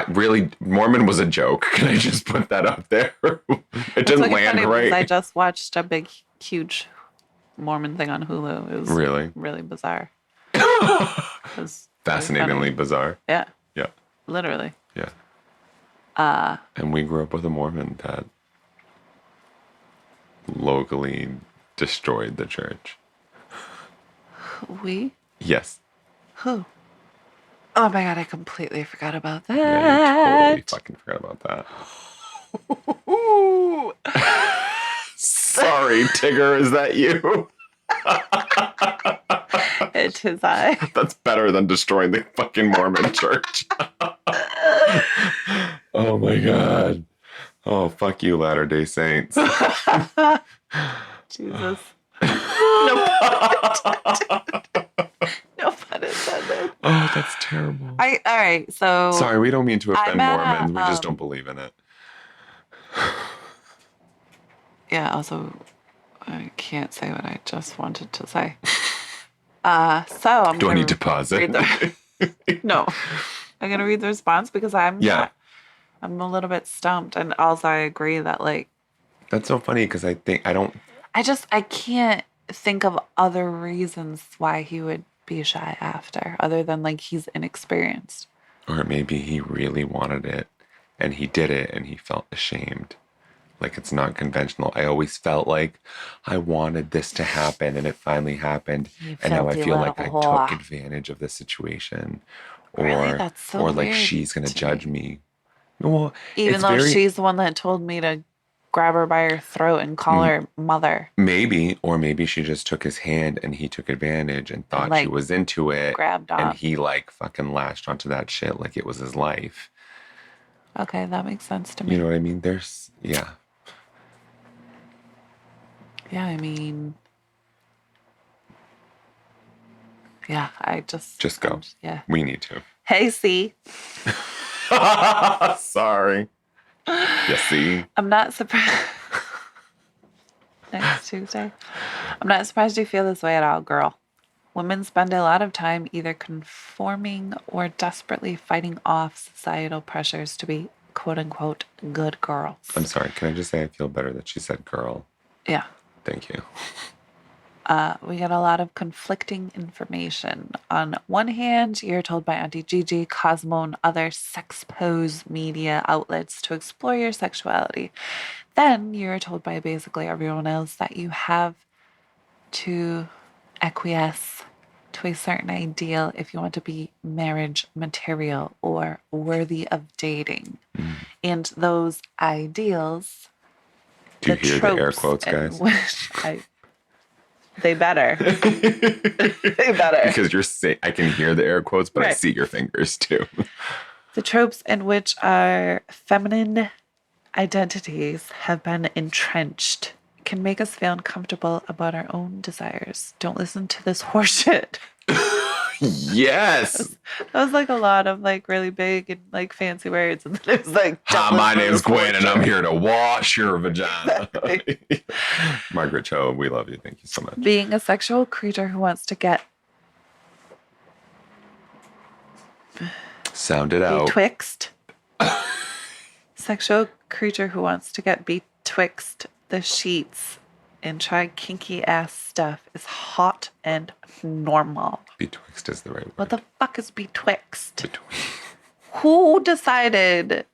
Really, Mormon was a joke. Can I just put that out there? It didn't land right. I just watched a big, huge Mormon thing on Hulu. It was really bizarre. It was Fascinatingly funny. bizarre. Yeah, Yeah, literally. yeah. And we grew up with a Mormon that locally destroyed the church. We? Yes. Who? Oh my god, I completely forgot about that. Yeah, you totally fucking forgot about that. Ooh. Sorry. Sorry, Tigger, is that you? It is I. That's better than destroying the fucking Mormon church. Oh my God. Oh, fuck you, Latter-day Saints. Jesus. No pun intended. Oh, that's terrible. All right, so... Sorry, we don't mean to offend I'm at Mormons. We just don't believe in it. Yeah, also, I can't say what I just wanted to say. So I'm Do I gonna need to pause it? No. I'm going to read the response because I'm Yeah. I'm a little bit stumped. And also I agree that, like... That's so funny because I can't think of other reasons why he would be shy after, other than, like, he's inexperienced. Or maybe he really wanted it and he did it and he felt ashamed. Like, it's not conventional. I always felt like I wanted this to happen and it finally happened. And now I feel like I took advantage of the situation. Really? That's so or like weird she's going to to judge me. me. Well, even though she's the one that told me to grab her by her throat and call her mother. Maybe, or maybe she just took his hand and he took advantage and thought she was into it. Grabbed on. And he like fucking lashed onto that shit like it was his life. Okay, that makes sense to me. You know what I mean? Yeah, I mean... Yeah, I just go. Yeah. We need to. Hey, C. Sorry. You see? I'm not surprised. Next Tuesday. I'm not surprised you feel this way at all, girl. Women spend a lot of time either conforming or desperately fighting off societal pressures to be quote unquote good girls. I'm sorry. Can I just say I feel better that she said girl? Yeah. Thank you. We get a lot of conflicting information. On one hand, you're told by Auntie Gigi, Cosmo, and other sex pose media outlets to explore your sexuality. Then you're told by basically everyone else that you have to acquiesce to a certain ideal if you want to be marriage material or worthy of dating. And those ideals... Do you hear the air quotes, guys? They better. They better. Because I can hear the air quotes, but I see your fingers too. The tropes in which our feminine identities have been entrenched can make us feel uncomfortable about our own desires. Don't listen to this horseshit. Yes. That was like a lot of like really big and like fancy words. And then it was like, hi, my name's Gwen and I'm here to wash your vagina. Exactly. Margaret Cho, we love you. Thank you so much. Being a sexual creature who wants to get sound it out. Betwixt. Sexual creature who wants to get betwixt the sheets and try kinky ass stuff is hot and normal. Betwixt is the right word. What the fuck is betwixt? Who decided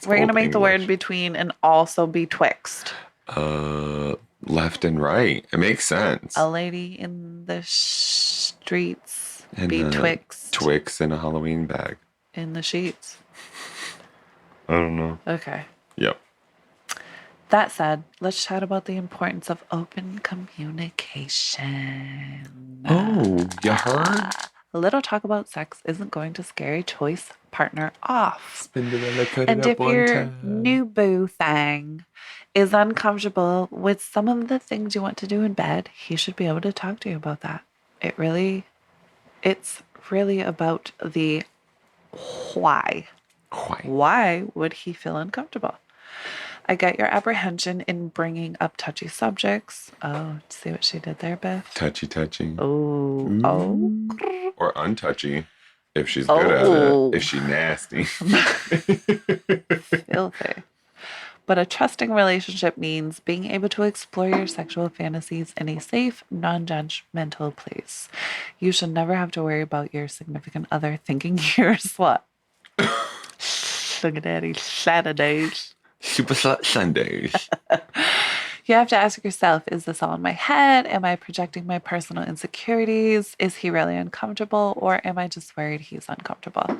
we're going to make the word between and also betwixt? Left and right. It makes sense. A lady in the streets and betwixt. Twix in a Halloween bag. In the sheets. I don't know. Okay. Yep. That said, let's chat about the importance of open communication. Oh, you heard? A little talk about sex isn't going to scare a choice partner off. And if your new boo thing is uncomfortable with some of the things you want to do in bed, he should be able to talk to you about that. It's really about the why. Why would he feel uncomfortable? I get your apprehension in bringing up touchy subjects. Oh, see what she did there, Beth? Touchy. Oh. Or untouchy, if she's good at it. If she's nasty. Filthy. But a trusting relationship means being able to explore your sexual fantasies in a safe, non-judgmental place. You should never have to worry about your significant other thinking you're a slut. Sugar daddy Saturdays. Super Slut Sundays. You have to ask yourself, is this all in my head? Am I projecting my personal insecurities? Is he really uncomfortable? Or am I just worried he's uncomfortable?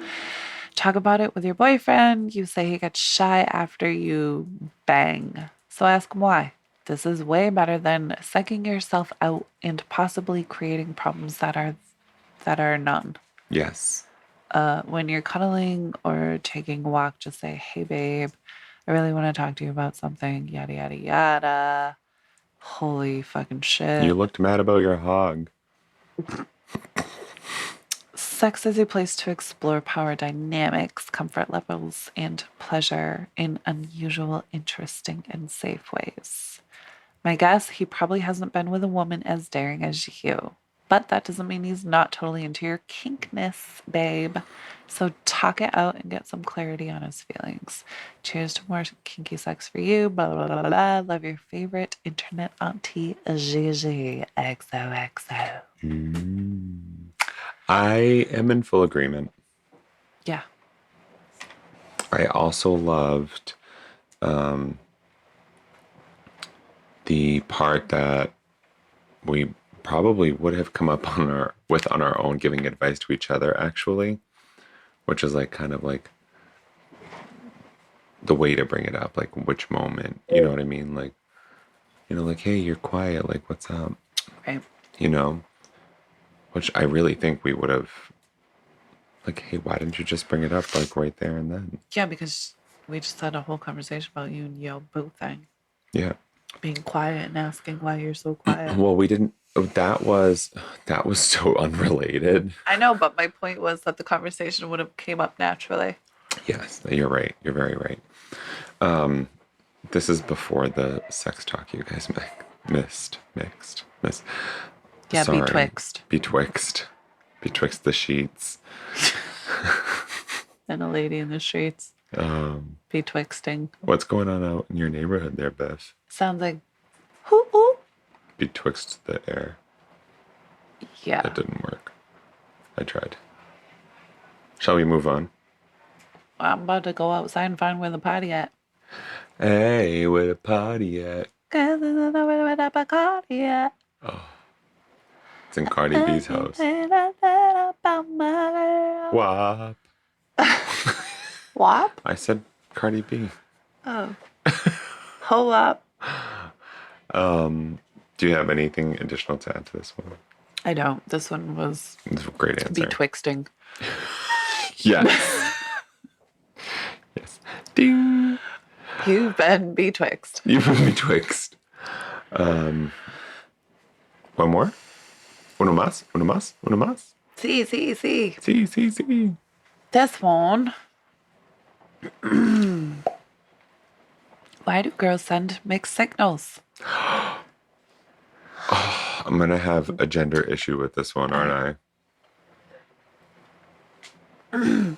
Talk about it with your boyfriend. You say he gets shy after you bang. So ask him why. This is way better than psyching yourself out and possibly creating problems that are none. Yes. When you're cuddling or taking a walk, just say, "Hey, babe, I really want to talk to you about something." Yada yada yada. Holy fucking shit! You looked mad about your hog. Sex is a place to explore power dynamics, comfort levels, and pleasure in unusual, interesting, and safe ways. My guess, he probably hasn't been with a woman as daring as you. But that doesn't mean he's not totally into your kinkness, babe. So talk it out and get some clarity on his feelings. Cheers to more kinky sex for you. Blah, blah, blah, blah. Love your favorite internet auntie, Gigi. XOXO. I am in full agreement. Yeah. I also loved the part that we probably would have come up on our own, giving advice to each other, actually, which is like kind of like the way to bring it up, like which moment, you know what I mean? Like, like, hey, you're quiet, like, what's up? Right. Which I really think we would have, like, hey, why didn't you just bring it up, like, right there and then? Yeah, because we just had a whole conversation about you and your boo thing. Yeah. Being quiet and asking why you're so quiet. Well, we didn't. That was so unrelated. I know, but my point was that the conversation would have came up naturally. Yes, you're right. You're very right. This is before the sex talk you guys missed. Yeah, Sorry. betwixt the sheets. And a lady in the streets. Betwixting. What's going on out in your neighborhood there, Beth? Sounds like hoo-hoo. Betwixt the air. Yeah. That didn't work. I tried. Shall we move on? I'm about to go outside and find where the party at. Hey, where the party at? Cause I don't know where the party at. Oh. It's in Cardi B's house. Wop. Wop? I said Cardi B. Oh. Hold up. Do you have anything additional to add to this one? I don't. This one was It's a great answer. betwixting. Yes. Yes. Ding. You've been betwixt. You've been betwixt. One more? Uno más? Uno más? Uno más? See. Sí. This one. Why do girls send mixed signals? I'm going to have a gender issue with this one, aren't I?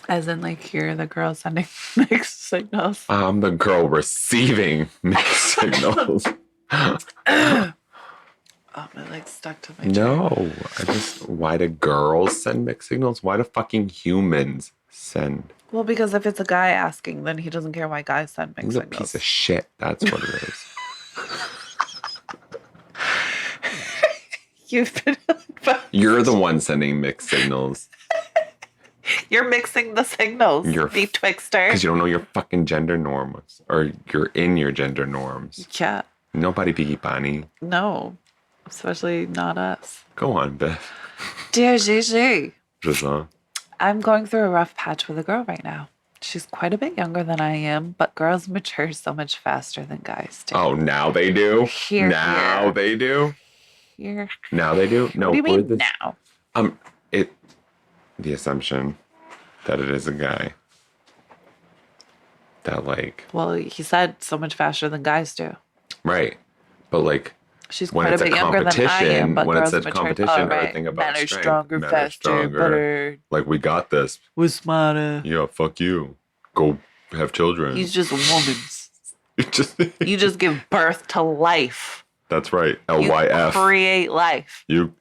As in, like, you're the girl sending mixed signals. I'm the girl receiving mixed signals. Oh, my leg's stuck to my chair. No, why do girls send mixed signals? Why do fucking humans send? Well, because if it's a guy asking, then he doesn't care why guys send mixed He's a signals. piece of shit. That's what it is. You've been... You're the one sending mixed signals. You're mixing the signals, You're betwixter. Because you don't know your fucking gender norms. Or you're in your gender norms. Yeah. Nobody biggie bunny. No. Especially not us. Go on, Beth. Dear Gigi. Just I'm going through a rough patch with a girl right now. She's quite a bit younger than I am, but girls mature so much faster than guys do. Oh, now they do? Now they do? Here. Now they do? No. What do you mean now? The assumption that it is a guy. That like... Well, he said so much faster than guys do. Right. But like... She's quite a bit younger than I am, but when girls it's a mature. competition, everything about men are strength. stronger, Men are faster, stronger. better. Like, we got this. We're smarter. Yeah, fuck you. Go have children. He's just a woman. You just give birth to life. That's right. LYF. You create life. You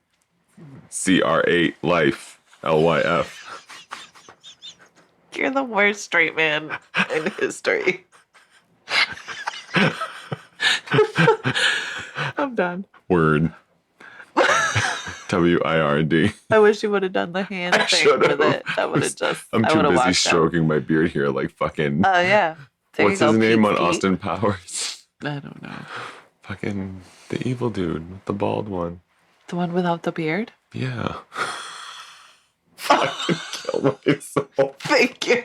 CR8 life. LYF. You're the worst straight man in history. I'm done. Word. WIRD. I wish you would have done the hand thing with it. That would have just. I'm I too busy out. stroking my beard here, like fucking. Oh yeah. What's his name on Pete. Austin Powers? I don't know. Fucking the evil dude, the bald one. The one without the beard? Yeah. Fucking kill myself. Thank you.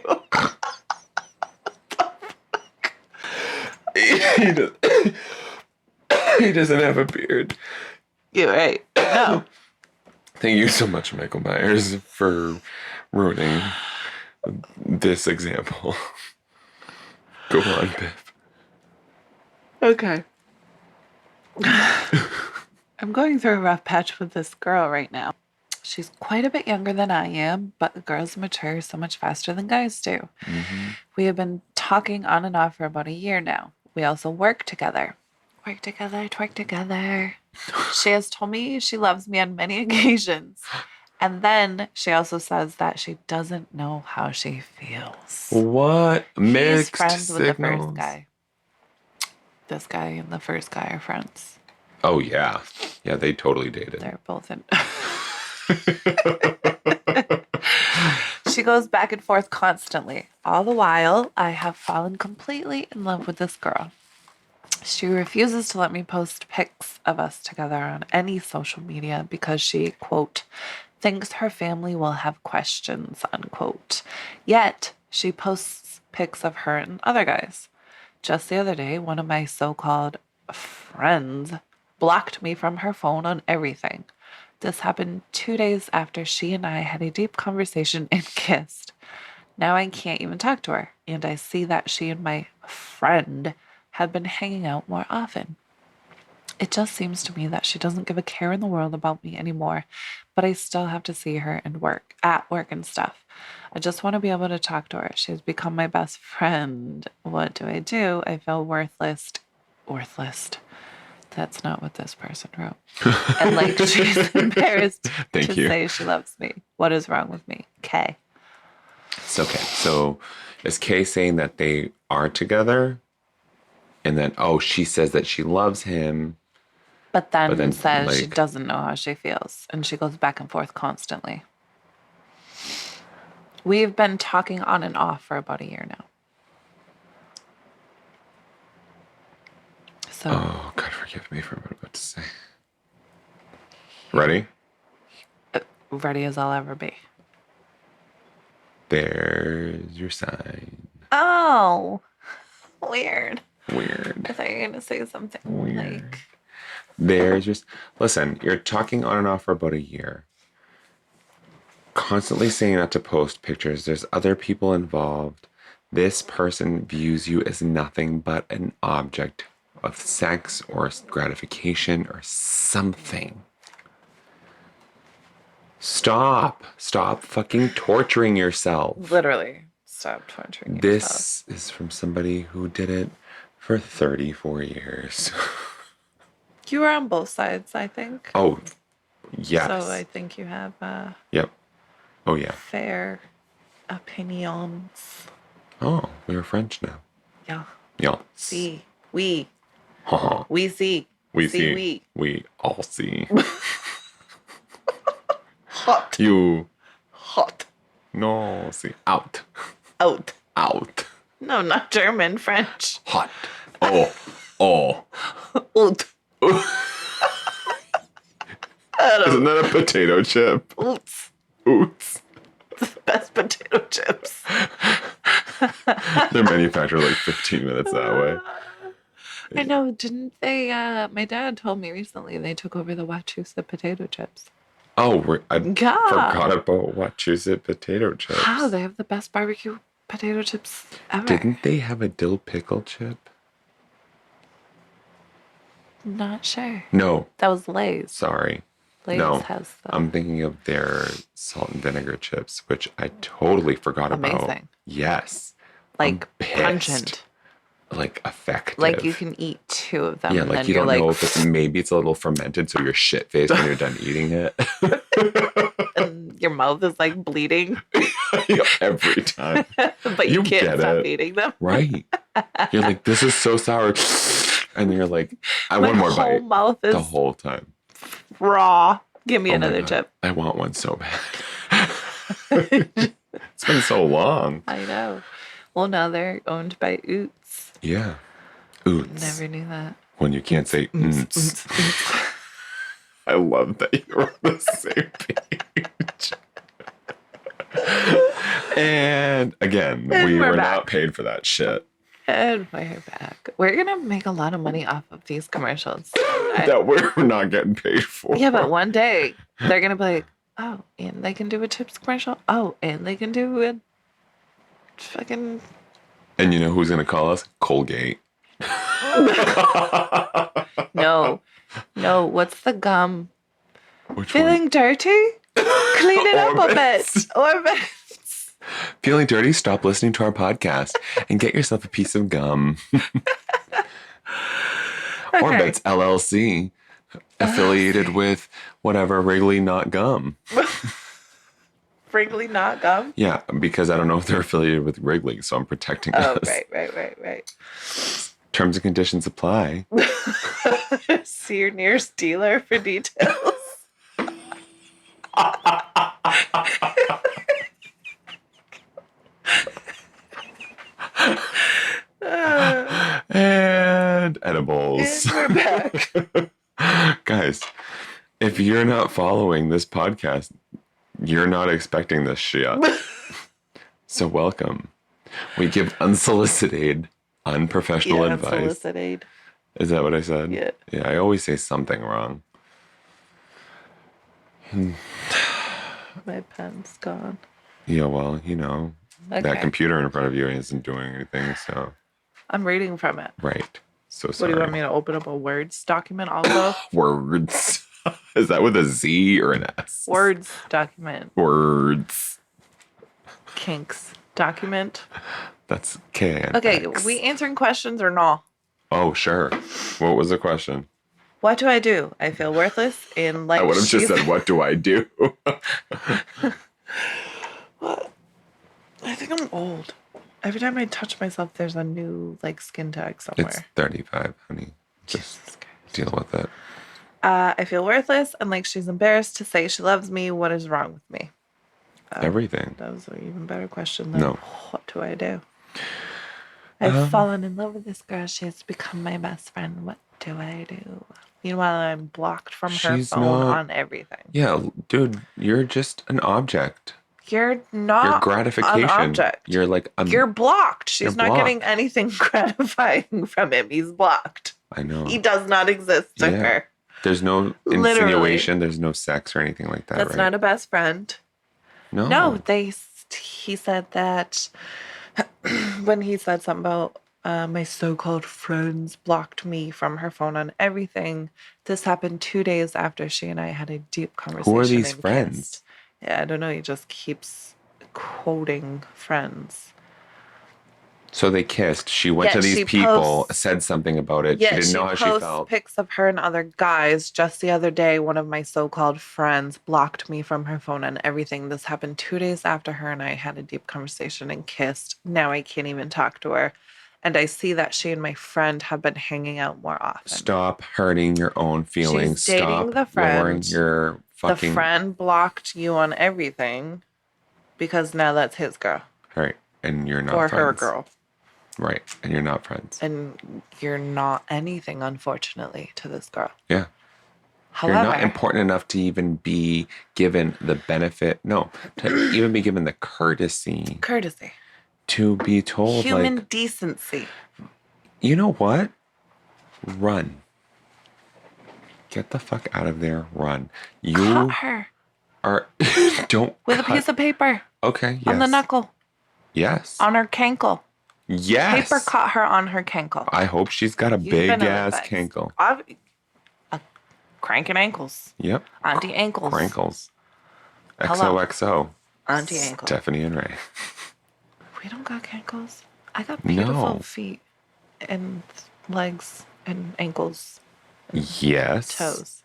He doesn't have a beard. You're right. No. Thank you so much, Michael Myers, for ruining this example. Go on, Biff. Okay. I'm going through a rough patch with this girl right now. She's quite a bit younger than I am, but girls mature so much faster than guys do. Mm-hmm. We have been talking on and off for about a year now. We also work together. Work together, twerk together. She has told me she loves me on many occasions. And then she also says that she doesn't know how she feels. What? Mixed He's friends signals? with the first guy. This guy and the first guy are friends. Oh, yeah. Yeah, they totally dated. They're both in... She goes back and forth constantly. All the while, I have fallen completely in love with this girl. She refuses to let me post pics of us together on any social media because she, quote, thinks her family will have questions, unquote. Yet, she posts pics of her and other guys. Just the other day, one of my so-called friends blocked me from her phone on everything. This happened 2 days after she and I had a deep conversation and kissed. Now I can't even talk to her, and I see that she and my friend have been hanging out more often. It just seems to me that she doesn't give a care in the world about me anymore, but I still have to see her and at work and stuff. I just want to be able to talk to her. She's become my best friend. What do? I feel worthless. That's not what this person wrote. And like she's embarrassed to say she loves me. What is wrong with me? K. It's okay. So is Kay saying that they are together? And then, she says that she loves him. But then says she doesn't know how she feels. And she goes back and forth constantly. We've been talking on and off for about a year now. So, oh, God, forgive me for what I'm about to say. Ready? Ready as I'll ever be. There's your sign. Oh, weird. Weird. I thought you were going to say something Weird. like... There's your... Listen, you're talking on and off for about a year. Constantly saying not to post pictures. There's other people involved. This person views you as nothing but an object of sex or gratification or something. Stop fucking torturing yourself. Literally, stop torturing yourself. This is from somebody who did it for 34 years. You were on both sides, I think. Oh, yes. So I think you have Yep. Oh, yeah. fair opinions. Oh, we are French now. Yeah. Yeah. See. We. Haha. We see. We see. We. We all see. Hot. You. Hot. No, see. Out. Out. Out. No, not German. French. Hot. Oh. Oh. Out. Isn't that a potato chip? Oots. Oots. The best potato chips. They're manufactured like 15 minutes that way. I know, didn't they? My dad told me recently they took over the Wachusett potato chips. Oh, I God. forgot about Wachusett potato chips. How? They have the best barbecue potato chips ever. Didn't they have a dill pickle chip? Not sure. No. That was Lay's. Sorry. Lay's No. has the... I'm thinking of their salt and vinegar chips, which I totally forgot about. Amazing. Yes. Like I'm pissed. pungent. Like effective. Like you can eat 2 of them. Yeah, and like then you you're don't know like, if maybe it's a little fermented, so you're shit faced when you're done eating it. and your mouth is like bleeding. Every time. But you can't stop eating them. Right. You're like, this is so sour. And you're like, I want more My whole bite. mouth is The whole time. raw. Give me Oh my another God. chip. I want one so bad. It's been so long. I know. Well, now they're owned by Oots. Yeah. Oots. Never knew that. When you can't say oots. I love that you're on the same page. And again, And we we're were back. not paid for that shit. And we're back. We're going to make a lot of money off of these commercials. That we're not getting paid for. Yeah, but one day they're going to be like, oh, and they can do a chips commercial. Oh, and they can do a fucking... And you know who's going to call us? Colgate. No. What's the gum? Which Feeling one? dirty? Clean it up a bit. Orbits. Orbits. Feeling dirty? Stop listening to our podcast and get yourself a piece of gum. Orbits LLC, affiliated with whatever Wrigley Not Gum. Wrigley Not Gum? Yeah, because I don't know if they're affiliated with Wrigley, so I'm protecting Oh, us. right. Terms and conditions apply. See your nearest dealer for details. And edibles. And we're back. Guys, if you're not following this podcast, you're not expecting this shit. So welcome. We give unsolicited, unprofessional advice. Unsolicited. Is that what I said? Yeah. Yeah, I always say something wrong. My pen's gone. Yeah, well, you know, that Okay. computer in front of you isn't doing anything, so. I'm reading from it. Right. So What sorry. do you want me to open up a Words document also? Words. Is that with a Z or an S? Words document. Words. Kinks document. That's K-N-X. Okay, we answering questions or no? Oh, sure. What was the question? What do? I feel worthless and like I would have just she's- said, what do I do? What? I think I'm old. Every time I touch myself, there's a new like skin tag somewhere. It's 35, honey. Just Jesus Christ. deal with it. I feel worthless and like she's embarrassed to say she loves me. What is wrong with me? Everything. That was an even better question than No. what do I do? I've fallen in love with this girl. She has become my best friend. What do I do? Meanwhile, I'm blocked from her She's phone not- on everything. Yeah, dude, you're just an object. You're not Your gratification. an object. You're like, You're blocked. She's You're not blocked. getting anything gratifying from him. He's blocked. I know. He does not exist to Yeah. her. There's no Literally. insinuation. There's no sex or anything like that, That's right? not a best friend. No. No, he said that when he said something about my so-called friends blocked me from her phone on everything. This happened 2 days after she and I had a deep conversation. Who are these and friends? kissed. Yeah, I don't know. He just keeps quoting friends. So they kissed. She went Yeah, to these she people, posts- said something about it. Yeah, she didn't know how she posts felt. pics of her and other guys. Just the other day, one of my so-called friends blocked me from her phone and everything. This happened 2 days after her and I had a deep conversation and kissed. Now I can't even talk to her. And I see that she and my friend have been hanging out more often. Stop hurting your own feelings. She's dating Stop the lowering friend. your fucking. The friend blocked you on everything because now that's his girl. Right. And you're not Or friends. her girl. Right. And you're not friends. And you're not anything, unfortunately, to this girl. Yeah. However, You're not important enough to even be given the benefit. No. To even be given the courtesy courtesy. to be told, Human like, decency. you know what? Run. Get the fuck out of there. Run. You Cut her are. Don't. with a cut- piece of paper Okay. Yes. on the knuckle, Yes. on her cankle. Yes. Paper cut her on her cankle. I hope she's got a You've big been ass advised. cankle. Cranking ankles. Yep. Auntie ankles. Crankles. Hello. XOXO. Auntie ankle. Stephanie and Ray. We don't got cankles. I got beautiful No. feet and legs and ankles, Yes. toes.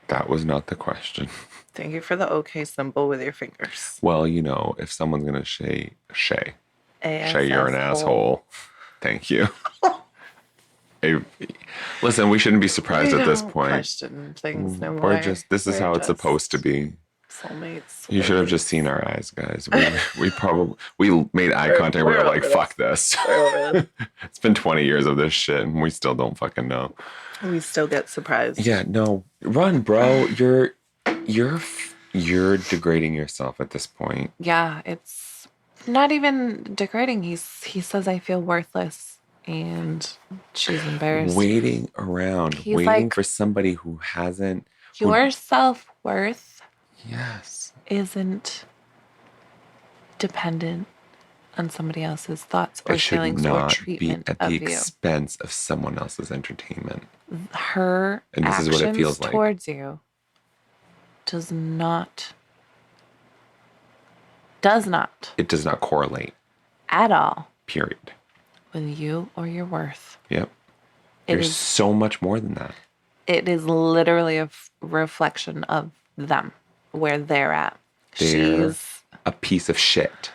That was not the question. Thank you for the OK symbol with your fingers. Well, you know, if someone's gonna Shay, you're an asshole. Thank you. Hey, listen, we shouldn't be surprised We at this don't point. question things no more. We're just. This is We're how it's just- supposed to be. Soulmates. You should have just seen our eyes, guys. We made eye contact. We were like, fuck this. It's been 20 years of this shit, and we still don't fucking know. We still get surprised. Yeah, no. Run, bro. You're degrading yourself at this point. Yeah, it's not even degrading. He says I feel worthless, and she's embarrassed. Waiting around, He's waiting like, for somebody who hasn't. Your self-worth isn't dependent on somebody else's thoughts or feelings or treatment be at of the you. expense of someone else's entertainment. Her and this actions is what it feels like towards you does not. It does not correlate at all. Period. With you or your worth. Yep. There's so much more than that. It is literally a reflection of them, where they're at. She's a piece of shit.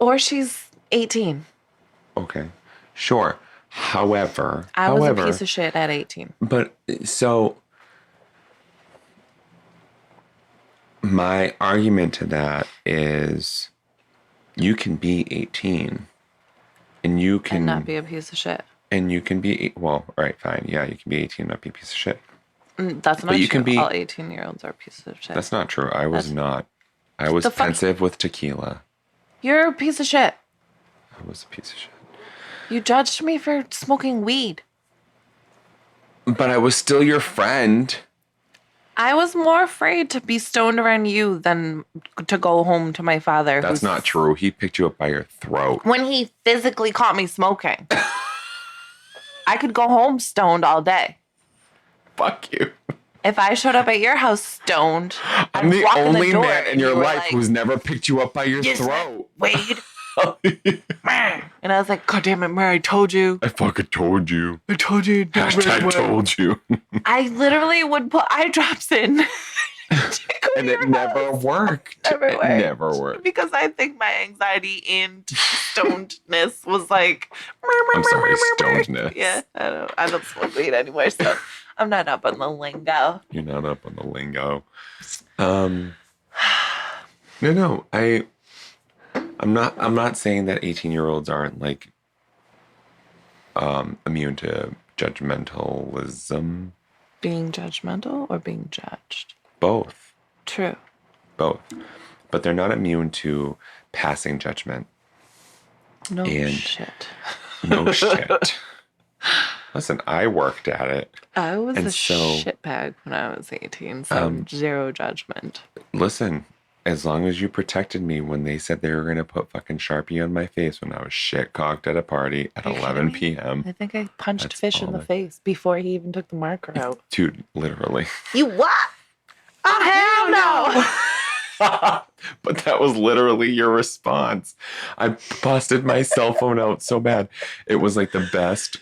Or she's 18. Okay. Sure. However, I was a piece of shit at 18. But so my argument to that is you can be 18 and you can and not be a piece of shit. And you can be, well, all right, fine. Yeah, you can be 18 and not be a piece of shit. That's not true. Can be, all 18-year-olds are pieces of shit. That's not true. I was not. I was pensive with tequila. You're a piece of shit. I was a piece of shit. You judged me for smoking weed. But I was still your friend. I was more afraid to be stoned around you than to go home to my father. That's not true. He picked you up by your throat. When he physically caught me smoking. I could go home stoned all day. Fuck you. If I showed up at your house stoned, I'm the only man in your life who's never picked you up by your throat. Wade. And I was like, God damn it, Mary, I told you. I fucking told you. I told you. Hashtag told you. I literally would put eye drops in. And it never worked. It never worked. Because I think my anxiety and stonedness was like... I'm sorry, stonedness. Yeah, I don't smoke weed anymore, so I'm not up on the lingo. You're not up on the lingo. No, I'm not saying that 18-year-olds aren't like immune to judgmentalism. Being judgmental or being judged? Both. True. Both. But they're not immune to passing judgment. No shit. No shit. Listen, I worked at it. I was a shitbag when I was 18, so zero judgment. Listen, as long as you protected me when they said they were going to put fucking Sharpie on my face when I was shit-cocked at a party at 11 p.m. I think I punched Fish in the face before he even took the marker out. Dude, literally. You what? Oh, hell no! But that was literally your response. I busted my cell phone out so bad. It was like the best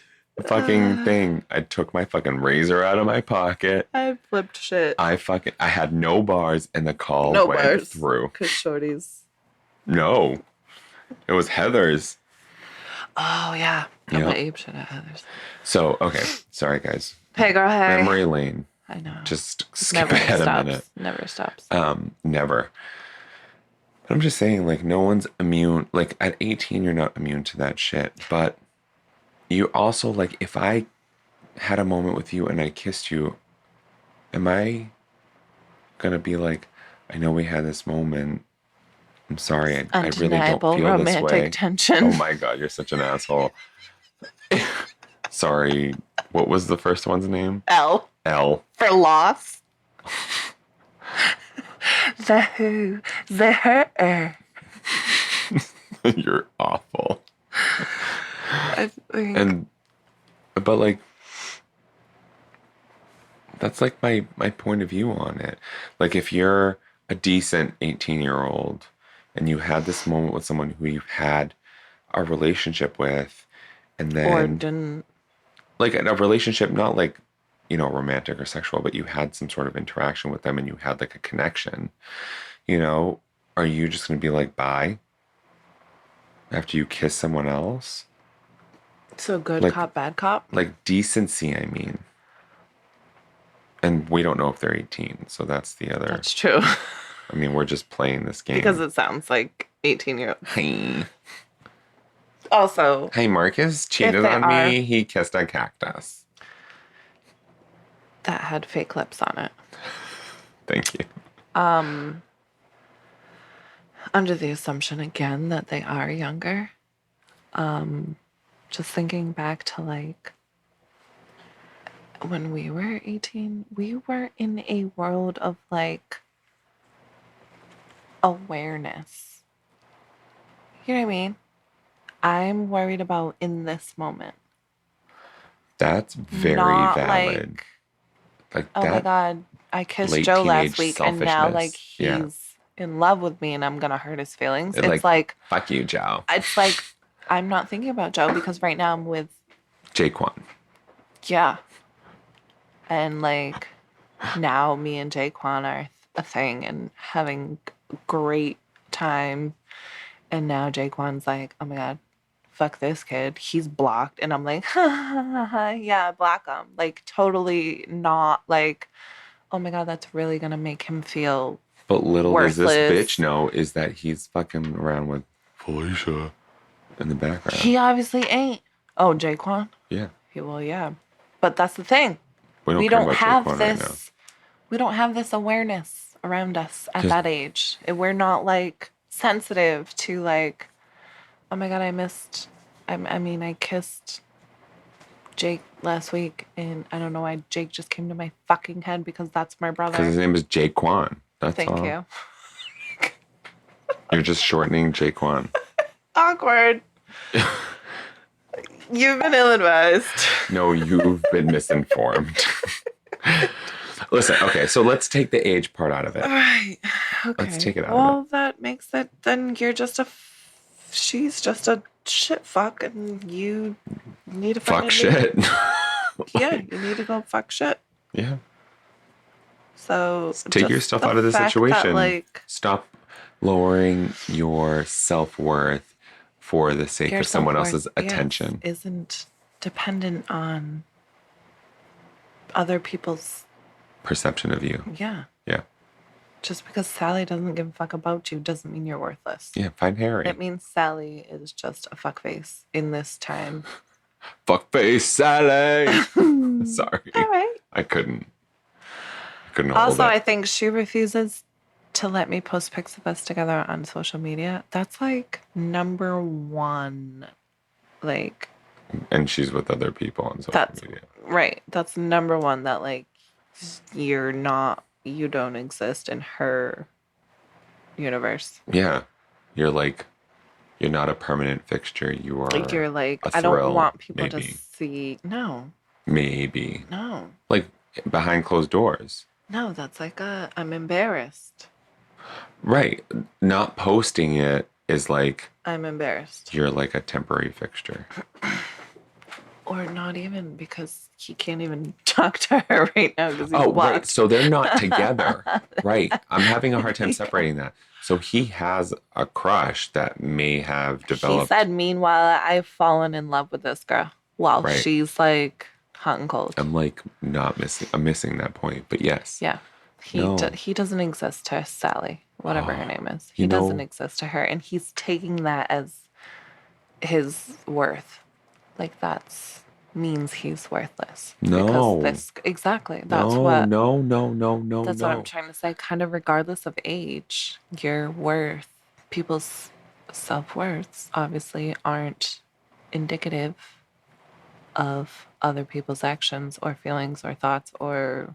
fucking thing. I took my fucking razor out of my pocket. I flipped shit. I had no bars and the call went through. Because shorties. No. It was Heather's. Oh, yeah. I went ape shit at Heather's. So, okay. Sorry, guys. Hey, girl, hey. Memory lane. I know. Just skip ahead a minute. Never stops. Never. But I'm just saying, like, no one's immune. Like, at 18, you're not immune to that shit. But you also, like, if I had a moment with you and I kissed you, am I going to be like, I know we had this moment. I'm sorry. I really don't feel this way. Romantic tension. Oh, my God. You're such an asshole. Sorry. What was the first one's name? L. For loss. The who. The her. You're awful. But like, that's like my point of view on it. Like, if you're a decent 18-year-old and you had this moment with someone who you've had a relationship with, and then or didn't, like a relationship, not like, you know, romantic or sexual, but you had some sort of interaction with them and you had like a connection, you know, are you just going to be like, bye after you kiss someone else? So good like, cop, bad cop? Like decency, I mean. And we don't know if they're 18, so that's the other. That's true. I mean, we're just playing this game. Because it sounds like 18-year-olds. Hey. Also, Hey, Marcus cheated on me. He kissed a cactus. That had fake lips on it. Thank you. Under the assumption again that they are younger. Just thinking back to like when we were 18, we were in a world of like awareness. You know what I mean? I'm worried about in this moment. That's very Not valid. Like oh my God, I kissed late Joe last teenage week and now like selfishness. he's in love with me and I'm going to hurt his feelings. It's like, fuck you, Joe. It's like, I'm not thinking about Joe because right now I'm with Jaquan. Yeah. And like now me and Jaquan are a thing and having great time. And now Jaquan's like, oh my God, fuck this kid. He's blocked. And I'm like, yeah, block him. Like totally not like, oh my God, that's really going to make him feel But little worthless. does this bitch know is that he's fucking around with Felicia in the background. He obviously ain't. Oh, Jaquan? Yeah. Well, yeah. But that's the thing. We don't have this. Right now. We don't have this awareness around us at that age. We're not like sensitive to like, oh my God, I kissed Jake last week and I don't know why Jake just came to my fucking head because that's my brother. Because his name is Jaquan. That's Thank all. you. You're just shortening Jaquan. Awkward. You've been ill-advised. No, you've been misinformed. Listen, okay, so let's take the age part out of it. All right. Okay. Let's take it out Well, of it. that makes it, then you're just she's just a shit fuck and you need to Fuck shit. Yeah, you need to go fuck shit. Yeah. So take your stuff out of the situation. That, stop lowering your self-worth for the sake of someone else's attention. Isn't dependent on other people's perception of you. Yeah. Yeah. Just because Sally doesn't give a fuck about you doesn't mean you're worthless. Yeah, find Harry. It means Sally is just a fuckface in this time. Fuckface Sally. Sorry. All right. I couldn't hold Also, it. I think she refuses to let me post pics of us together on social media. That's like number one. Like. And she's with other people on social media. Right. That's number one that like you don't exist in her universe. Yeah. You're not a permanent fixture. You are you're like, a I thrill, don't want people maybe. to see. No. Maybe. No. Like behind closed doors. No, that's like I'm embarrassed. Right. Not posting it is like I'm embarrassed. You're like a temporary fixture. Or not even, because he can't even talk to her right now because he's blocked. Right. So they're not together. Right. I'm having a hard time separating that. So he has a crush that may have developed. He said, meanwhile, I've fallen in love with this girl while she's like hot and cold. I'm missing that point, but yes. Yeah. He doesn't exist to Sally, whatever her name is. He doesn't exist to her. And he's taking that as his worth. Like means he's worthless. No. Exactly. That's No. That's what I'm trying to say. Kind of regardless of age, your worth, people's self-worths obviously aren't indicative of other people's actions or feelings or thoughts or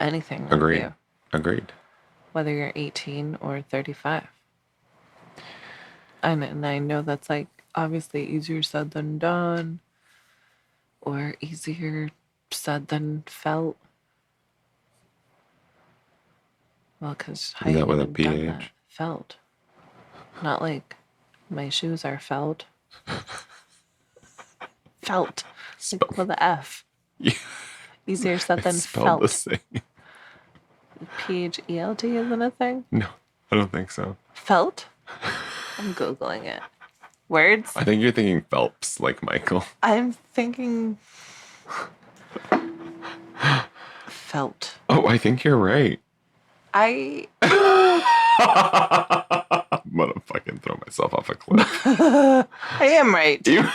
anything. Agreed. Whether you're 18 or 35. And I know that's like obviously easier said than done, or easier said than felt. Well, because I that with a haven't done PH? that. Felt. Not like my shoes are felt. Felt. Like with an F. Yeah. Easier said than spelled felt. the same. PHELT isn't a thing? No, I don't think so. Felt? I'm Googling it. Words? I think you're thinking Phelps, like Michael. I'm thinking felt. Oh, I think you're right. I I'm gonna fucking throw myself off a cliff. I am right. You, You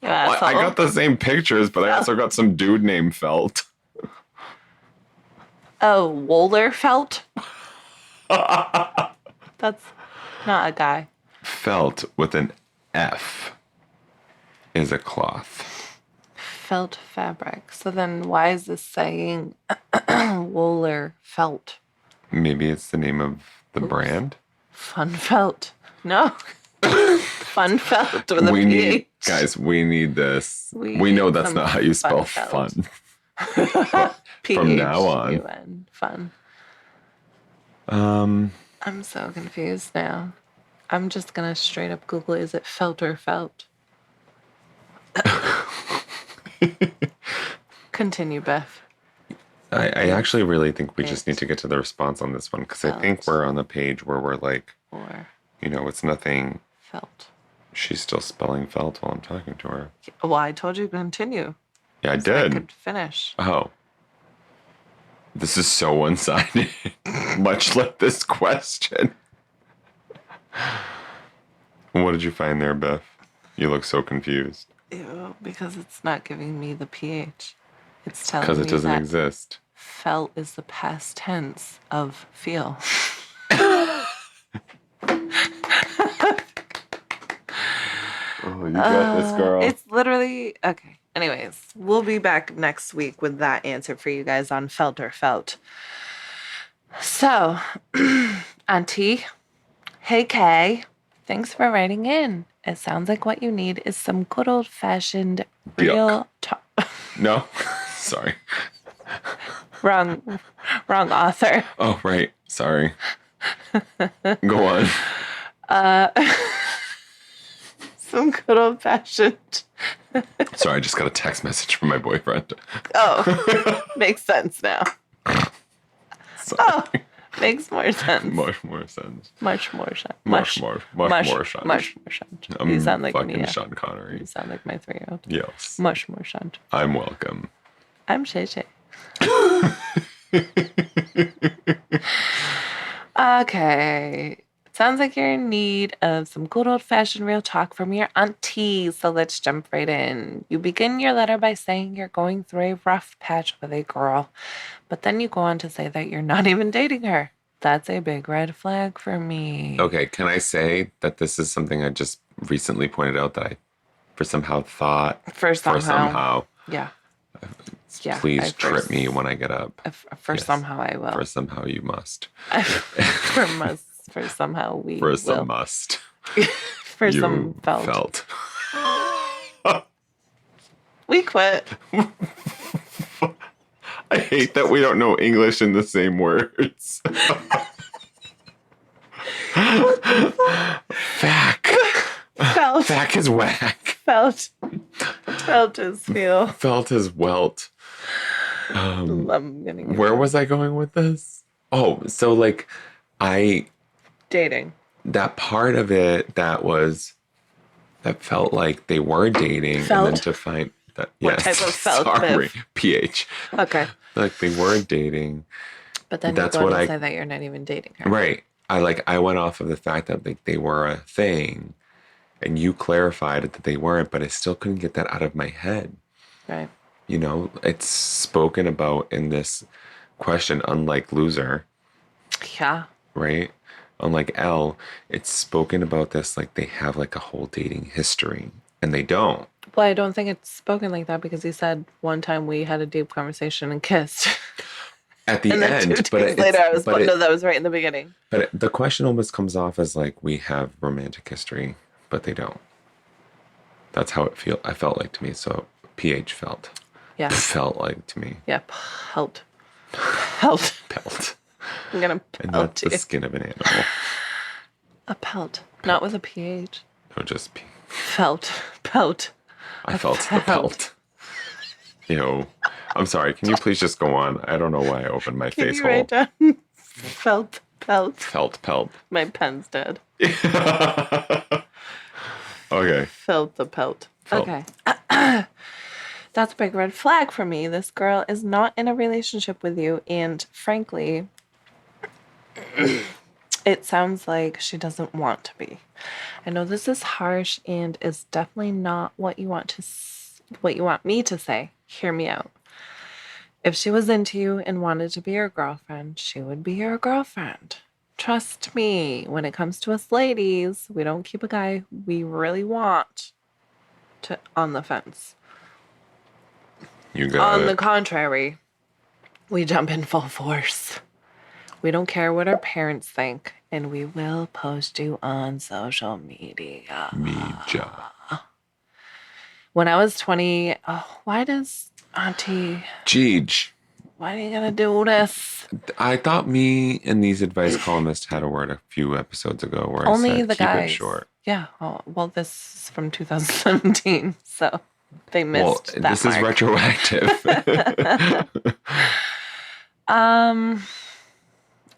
I asshole. got the same pictures, but I also got some dude named Felt. Oh, Wohler felt? That's not a guy. Felt with an F is a cloth. Felt fabric. So then why is this saying Wohler felt? Maybe it's the name of the brand. Fun felt. No. Fun felt with a We need, PH. guys, we need this. We We know need that's some not how you spell fun fun. From now on. Fun. Um, I'm so confused now. I'm just gonna straight up Google, is it felt or felt? Continue, Beth. I actually really think we just need to get to the response on this one because I think we're on the page where we're like, Or it's nothing. felt. She's still spelling felt while I'm talking to her. Well, I told you to continue. Yeah, I So I did. could finish. Oh. This is so one-sided. Much like this question. What did you find there, Beth? You look so confused. Ew, because it's not giving me the pH. It's telling me Because it doesn't that exist. felt is the past tense of feel. Oh, you got this, girl. It's literally okay. Anyways, we'll be back next week with that answer for you guys on felt or felt. So, Auntie, hey Kay, thanks for writing in. It sounds like what you need is some good old fashioned real talk. No? Sorry. Wrong author. Oh, right. Sorry. Go on. Some good old fashioned. Sorry, I just got a text message from my boyfriend. Oh, makes sense now. Sorry. Oh, makes more sense. Much more sense. Much more sense. Much more sense. Much more sense. I'm You sound like fucking me. Sean Connery. You sound like my 3-year-old. Yes. Much more sense. I'm welcome. I'm Shay Shay. Okay. Sounds like you're in need of some good old-fashioned real talk from your auntie, so let's jump right in. You begin your letter by saying you're going through a rough patch with a girl, but then you go on to say that you're not even dating her. That's a big red flag for me. Okay, can I say that this is something I just recently pointed out that I for somehow thought For somehow. Yeah. Yeah, please trip me when I get up. For Yes. somehow I will. For somehow you must. For somehow we For will. some must. For You some felt. We quit. I hate that we don't know English in the same words. Fack. Felt. Fack is whack. Felt. Felt is feel. Felt is welt. I'm gonna get Where was I going with this? Oh, so like dating. that part of it that felt like they were dating Felt? and then to find that What yes, type of felt, sorry, Viv? PH. Okay. Like they were dating. But then That's you go what to I- say that you're not even dating her. Right. I went off of the fact that like they were a thing and you clarified that they weren't, but I still couldn't get that out of my head. Right. It's spoken about in this question, unlike loser, Yeah. right? Unlike L, it's spoken about this like they have like a whole dating history and they don't. Well, I don't think it's spoken like that because he said one time we had a deep conversation and kissed. At the And then end, 2 but days later, I was no, that was right in the beginning. But the question almost comes off as like we have romantic history, but they don't. That's how I felt like to me. So PH felt. Yeah. Felt like to me. Yeah. Pelt. Pelt. Pelt. I'm gonna And pelt that's you. the skin of an animal. A pelt. Not with a PH. No, just Felt. Pelt. I felt the pelt. I'm sorry. Can you please just go on? I don't know why I opened my Can face you hole. write down felt? Pelt. Felt pelt. My pen's dead. Okay. Felt the pelt. Felt. Okay. That's a big red flag for me. This girl is not in a relationship with you, and frankly, It sounds like she doesn't want to be. I know this is harsh and is definitely not what you want me to say. Hear me out. If she was into you and wanted to be your girlfriend, she would be your girlfriend. Trust me, when it comes to us ladies, we don't keep a guy we really want on the fence. You got On the contrary, we jump in full force. We don't care what our parents think, and we will post you on social media. Media. When I was 20, why does Auntie... Gigi. Why are you going to do this? I thought me and these advice columnists had a word a few episodes ago where Only I said the keep guys. it short. Yeah. Oh, well, this is from 2017, so they missed that this is mark. retroactive.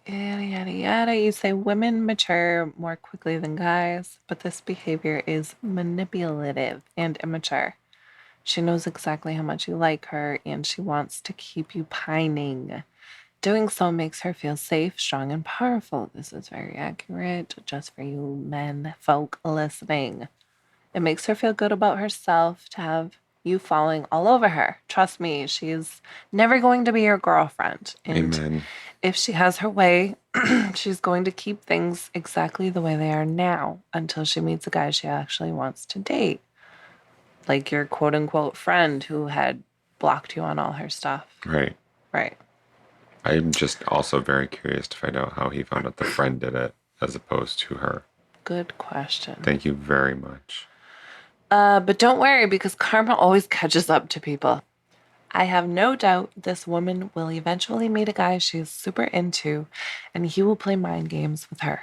Yada, yada, yada. You say women mature more quickly than guys, but this behavior is manipulative and immature. She knows exactly how much you like her, and she wants to keep you pining. Doing so makes her feel safe, strong, and powerful. This is very accurate, just for you men folk listening. It makes her feel good about herself to have you falling all over her. Trust me, she's never going to be your girlfriend. And Amen. if she has her way, she's going to keep things exactly the way they are now until she meets a guy she actually wants to date. Like your quote-unquote friend who had blocked you on all her stuff. Right. Right. I'm just also very curious to find out how he found out the friend did it as opposed to her. Good question. Thank you very much. But don't worry, because karma always catches up to people. I have no doubt this woman will eventually meet a guy she's super into, and he will play mind games with her.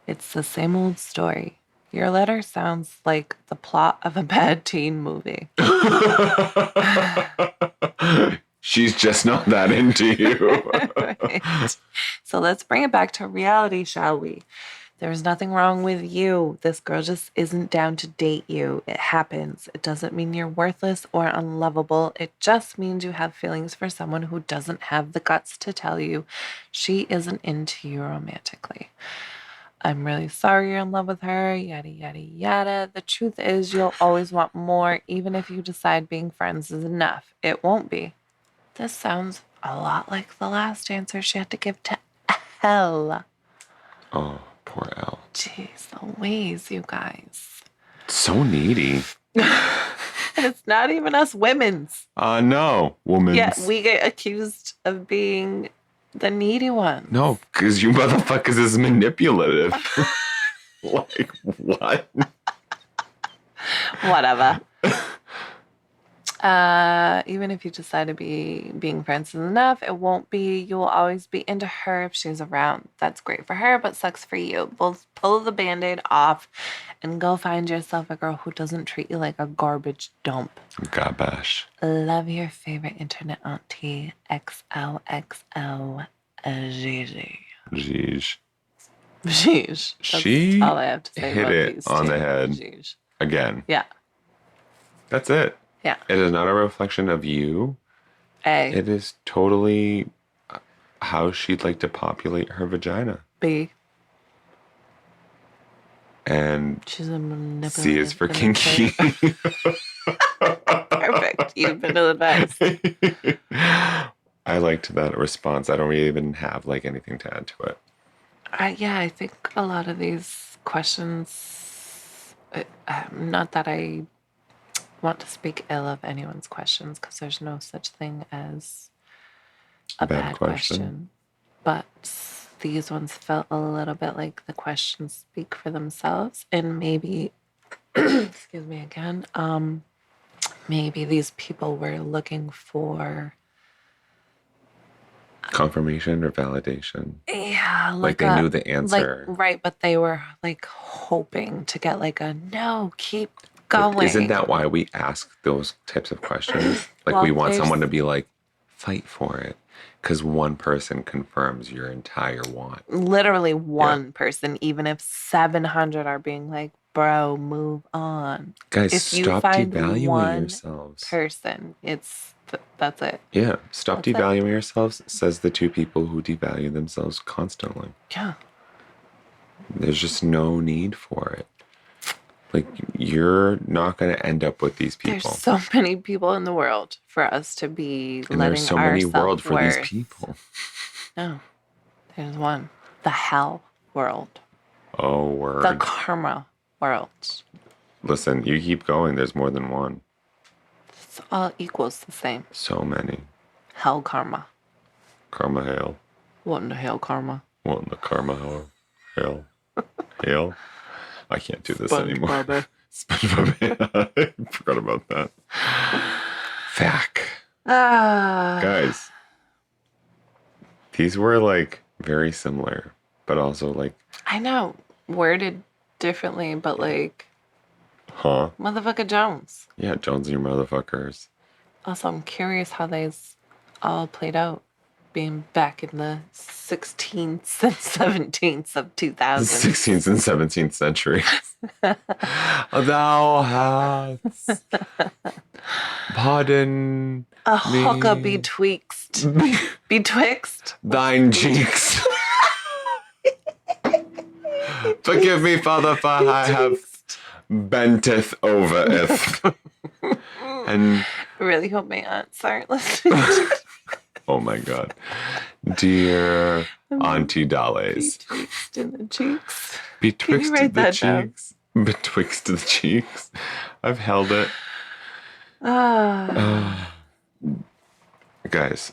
It's the same old story. Your letter sounds like the plot of a bad teen movie. She's just not that into you. Right. So let's bring it back to reality, shall we? There's nothing wrong with you. This girl just isn't down to date you. It happens. It doesn't mean you're worthless or unlovable. It just means you have feelings for someone who doesn't have the guts to tell you she isn't into you romantically. I'm really sorry you're in love with her, yada, yada, yada. The truth is you'll always want more, even if you decide being friends is enough. It won't be. This sounds a lot like the last answer she had to give to Elle. Oh, poor Elle. Jeez Louise, you guys. So needy. And it's not even us women's. No, woman's. Yeah, we get accused of being the needy ones. No, because you motherfuckers is manipulative. Like, what? Whatever. Even if you decide to be being friends is enough, it won't be. You will always be into her if she's around. That's great for her, but sucks for you. Both pull the Band-Aid off and go find yourself a girl who doesn't treat you like a garbage dump. Gabash. Love your favorite internet auntie, XOXO, Gigi. Jeez. Sheesh. She all I have to say hit about it these on two. the head. Sheesh. Again. Yeah. That's it. Yeah. It is not a reflection of you. A. It is totally how she'd like to populate her vagina. B. And She's a manipulative. C is for kinky. Perfect. You've been ill-advised. I liked that response. I don't really even have like anything to add to it. Yeah, I think a lot of these questions, not that I want to speak ill of anyone's questions, because there's no such thing as a bad question. But these ones felt a little bit like the questions speak for themselves, and maybe, excuse me again, maybe these people were looking for confirmation or validation. Yeah, like they knew the answer. Right, but they were like hoping to get like a no, keep going. But isn't that why we ask those types of questions? Like we want someone to be like, fight for it. Because one person confirms your entire want. Literally one person, even if 700 are being like, bro, move on. Guys, if stop devaluing yourselves. Person, it's That's it. Yeah. Stop That's it. devaluing yourselves, says the two people who devalue themselves constantly. Yeah. There's just no need for it. Like, you're not going to end up with these people. There's so many people in the world for us to be and letting there's so our many world for these self-worth- people. No. There's one. The hell world. Oh, word. The karma world. Listen, you keep going. There's more than one. It's all equals the same. So many. Hell karma. Karma hail. What in the hell karma? What in the karma hail? Hail? I can't do this anymore. SpongeBob. I forgot about that. Fact. Guys, these were like very similar, but also like, I know. Worded differently, but like, huh? motherfucker Jones. Yeah, Jones and your motherfuckers. Also, I'm curious how these all played out. Being back in the 16th and 17th of 2000. 16th and 17th century. Thou hast pardon A me. hooker betwixt Thine cheeks. Forgive me, Father, for I have benteth over it. And I really hope my aunts aren't listening. oh my God. Dear Auntie Dollies. Betwixt in the cheeks. Betwixt write the that down? cheeks. Betwixt the cheeks. I've held it. Guys,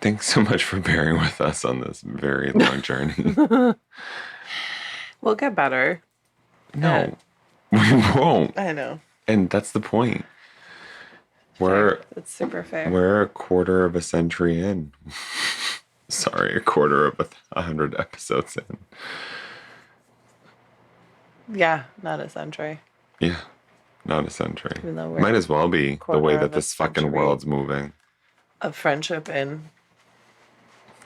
thanks so much for bearing with us on this very long journey. We'll get better. No, we won't. I know. And that's the point. That's super fair. We're a quarter of a century in. Sorry, a quarter of 100 episodes in. Yeah, not a century. Yeah, not a century. Even though we're Might as well be the quarter way of that a this fucking century. world's moving. Of friendship and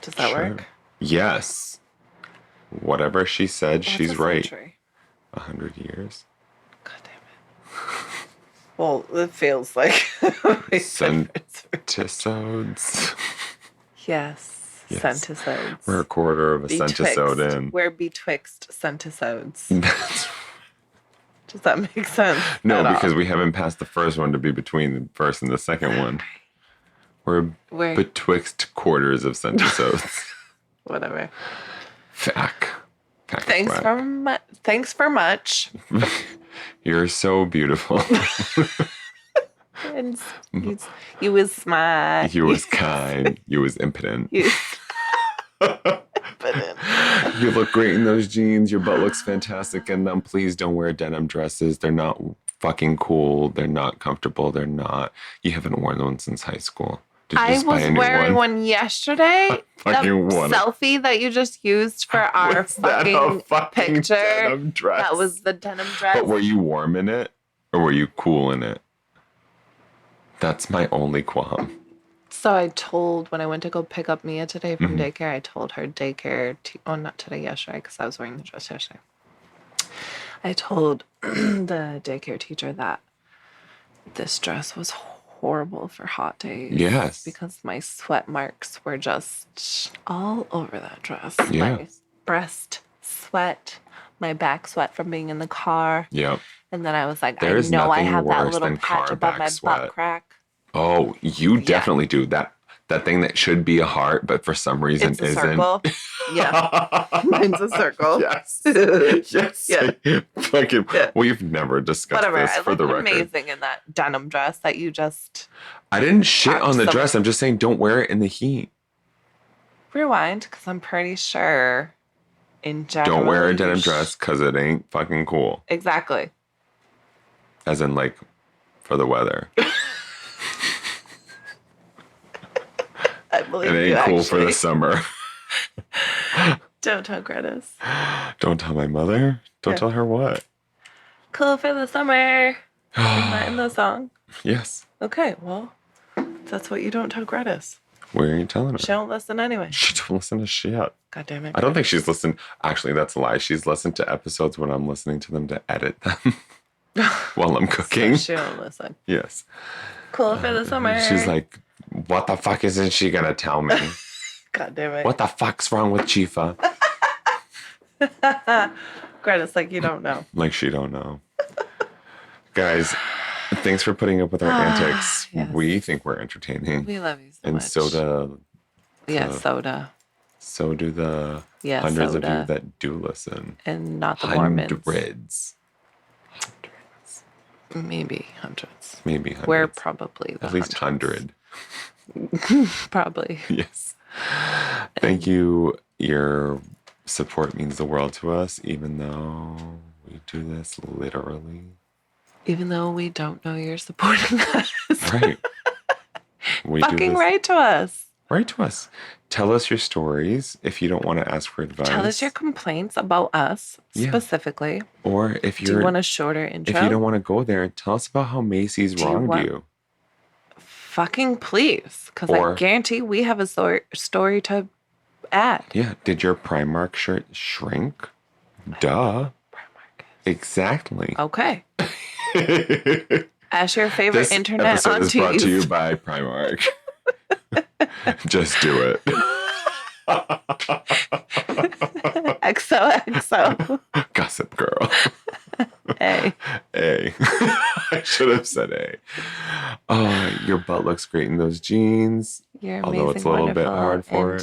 does that Sure. work? Yes. Whatever she said, What's she's a right. century? 100 years. God damn it. Well, it feels like Centisodes. Yes. Yes. Centisodes. We're a quarter of a centisode in. We're betwixt centisodes. That's Does that make sense? no, at all? because we haven't passed the first one to be between the first and the second one. We're We're betwixt quarters of centisodes. whatever. Fact. Thanks for much. You're so beautiful. And you was smart. You was kind. You was impotent. You You look great in those jeans. Your butt looks fantastic in them. Please don't wear denim dresses. They're not fucking cool. They're not comfortable. They're not. You haven't worn one since high school. Did you I just buy was a new wearing one yesterday. The fucking won it. selfie that you just used for our Was that a fucking picture. denim dress? That was the denim dress. But were you warm in it? Or were you cool in it? That's my only qualm. So I told, when I went to go pick up Mia today from Mhm. daycare, I told her not today, yesterday, because I was wearing the dress yesterday. I told the daycare teacher that this dress was horrible for hot days. Yes. Because my sweat marks were just all over that dress. Yeah. My breast sweat, my back sweat from being in the car. Yep. And then I was like, There's I know I nothing have that worse little than patch car above back my sweat. butt crack. Oh, you definitely do. That thing that should be a heart, but for some reason It's a isn't. circle. Yeah. Mine's a circle. Yes. Yes. Yeah. Fucking, Yeah. We've never discussed Whatever. this I for looked the record. amazing in that denim dress that you just I didn't shit Talk on the some- dress. I'm just saying don't wear it in the heat. rewind, because I'm pretty sure in general. Don't wear a you denim dress because it ain't fucking cool. Exactly. As in, like, for the weather. I believe It you ain't cool for the actually. summer. Don't tell Greta's. Don't tell my mother. Don't Yeah. tell her what. Cool for the summer. Isn't that in the song? Yes. Okay, well, that's what you don't tell Greta's. Where are you telling her? She don't listen anyway. She don't listen to shit. God damn it. I don't think she's listened. Actually, that's a lie. She's listened to episodes when I'm listening to them to edit them. while I'm cooking. So she'll listen. Yes. Cool for the summer. She's like, what the fuck isn't she going to tell me? God damn it. What the fuck's wrong with Chifa? Greta's like, you don't know. Like she don't know. Guys, thanks for putting up with our antics. Yes. We think we're entertaining. We love you so And much. soda. Soda. So do the Yeah, hundreds of soda. you that do listen. And not the Mormons. Hundreds. Maybe hundreds. Maybe hundreds. We're probably the at least hundreds. 100. Probably. Yes. Thank you. Your support means the world to us, even though we do this literally. Even though we don't know you're supporting us. Right. We do Fucking this. write to us. Write to us. Tell us your stories if you don't want to ask for advice. Tell us your complaints about us Yeah. specifically. Or if Do you want a shorter intro? if you don't want to go there, tell us about how Macy's Do you wronged want- you. Fucking please. Because I Or- guarantee we have a story to add. Yeah. Did your Primark shirt shrink? Duh. Exactly. Okay. Ask your favorite This internet episode is brought to you aunties. by Primark. Just do it. XOXO. Gossip girl. Hey. A. I should have said A. Oh, your butt looks great in those jeans. You're amazing. Although it's a little bit wonderful, hard for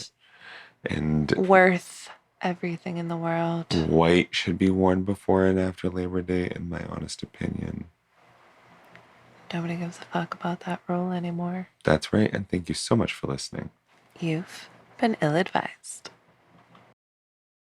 and it. And worth everything in the world. white should be worn before and after Labor Day, in my honest opinion. Nobody gives a fuck about that rule anymore. That's right. And thank you so much for listening. You've been ill-advised.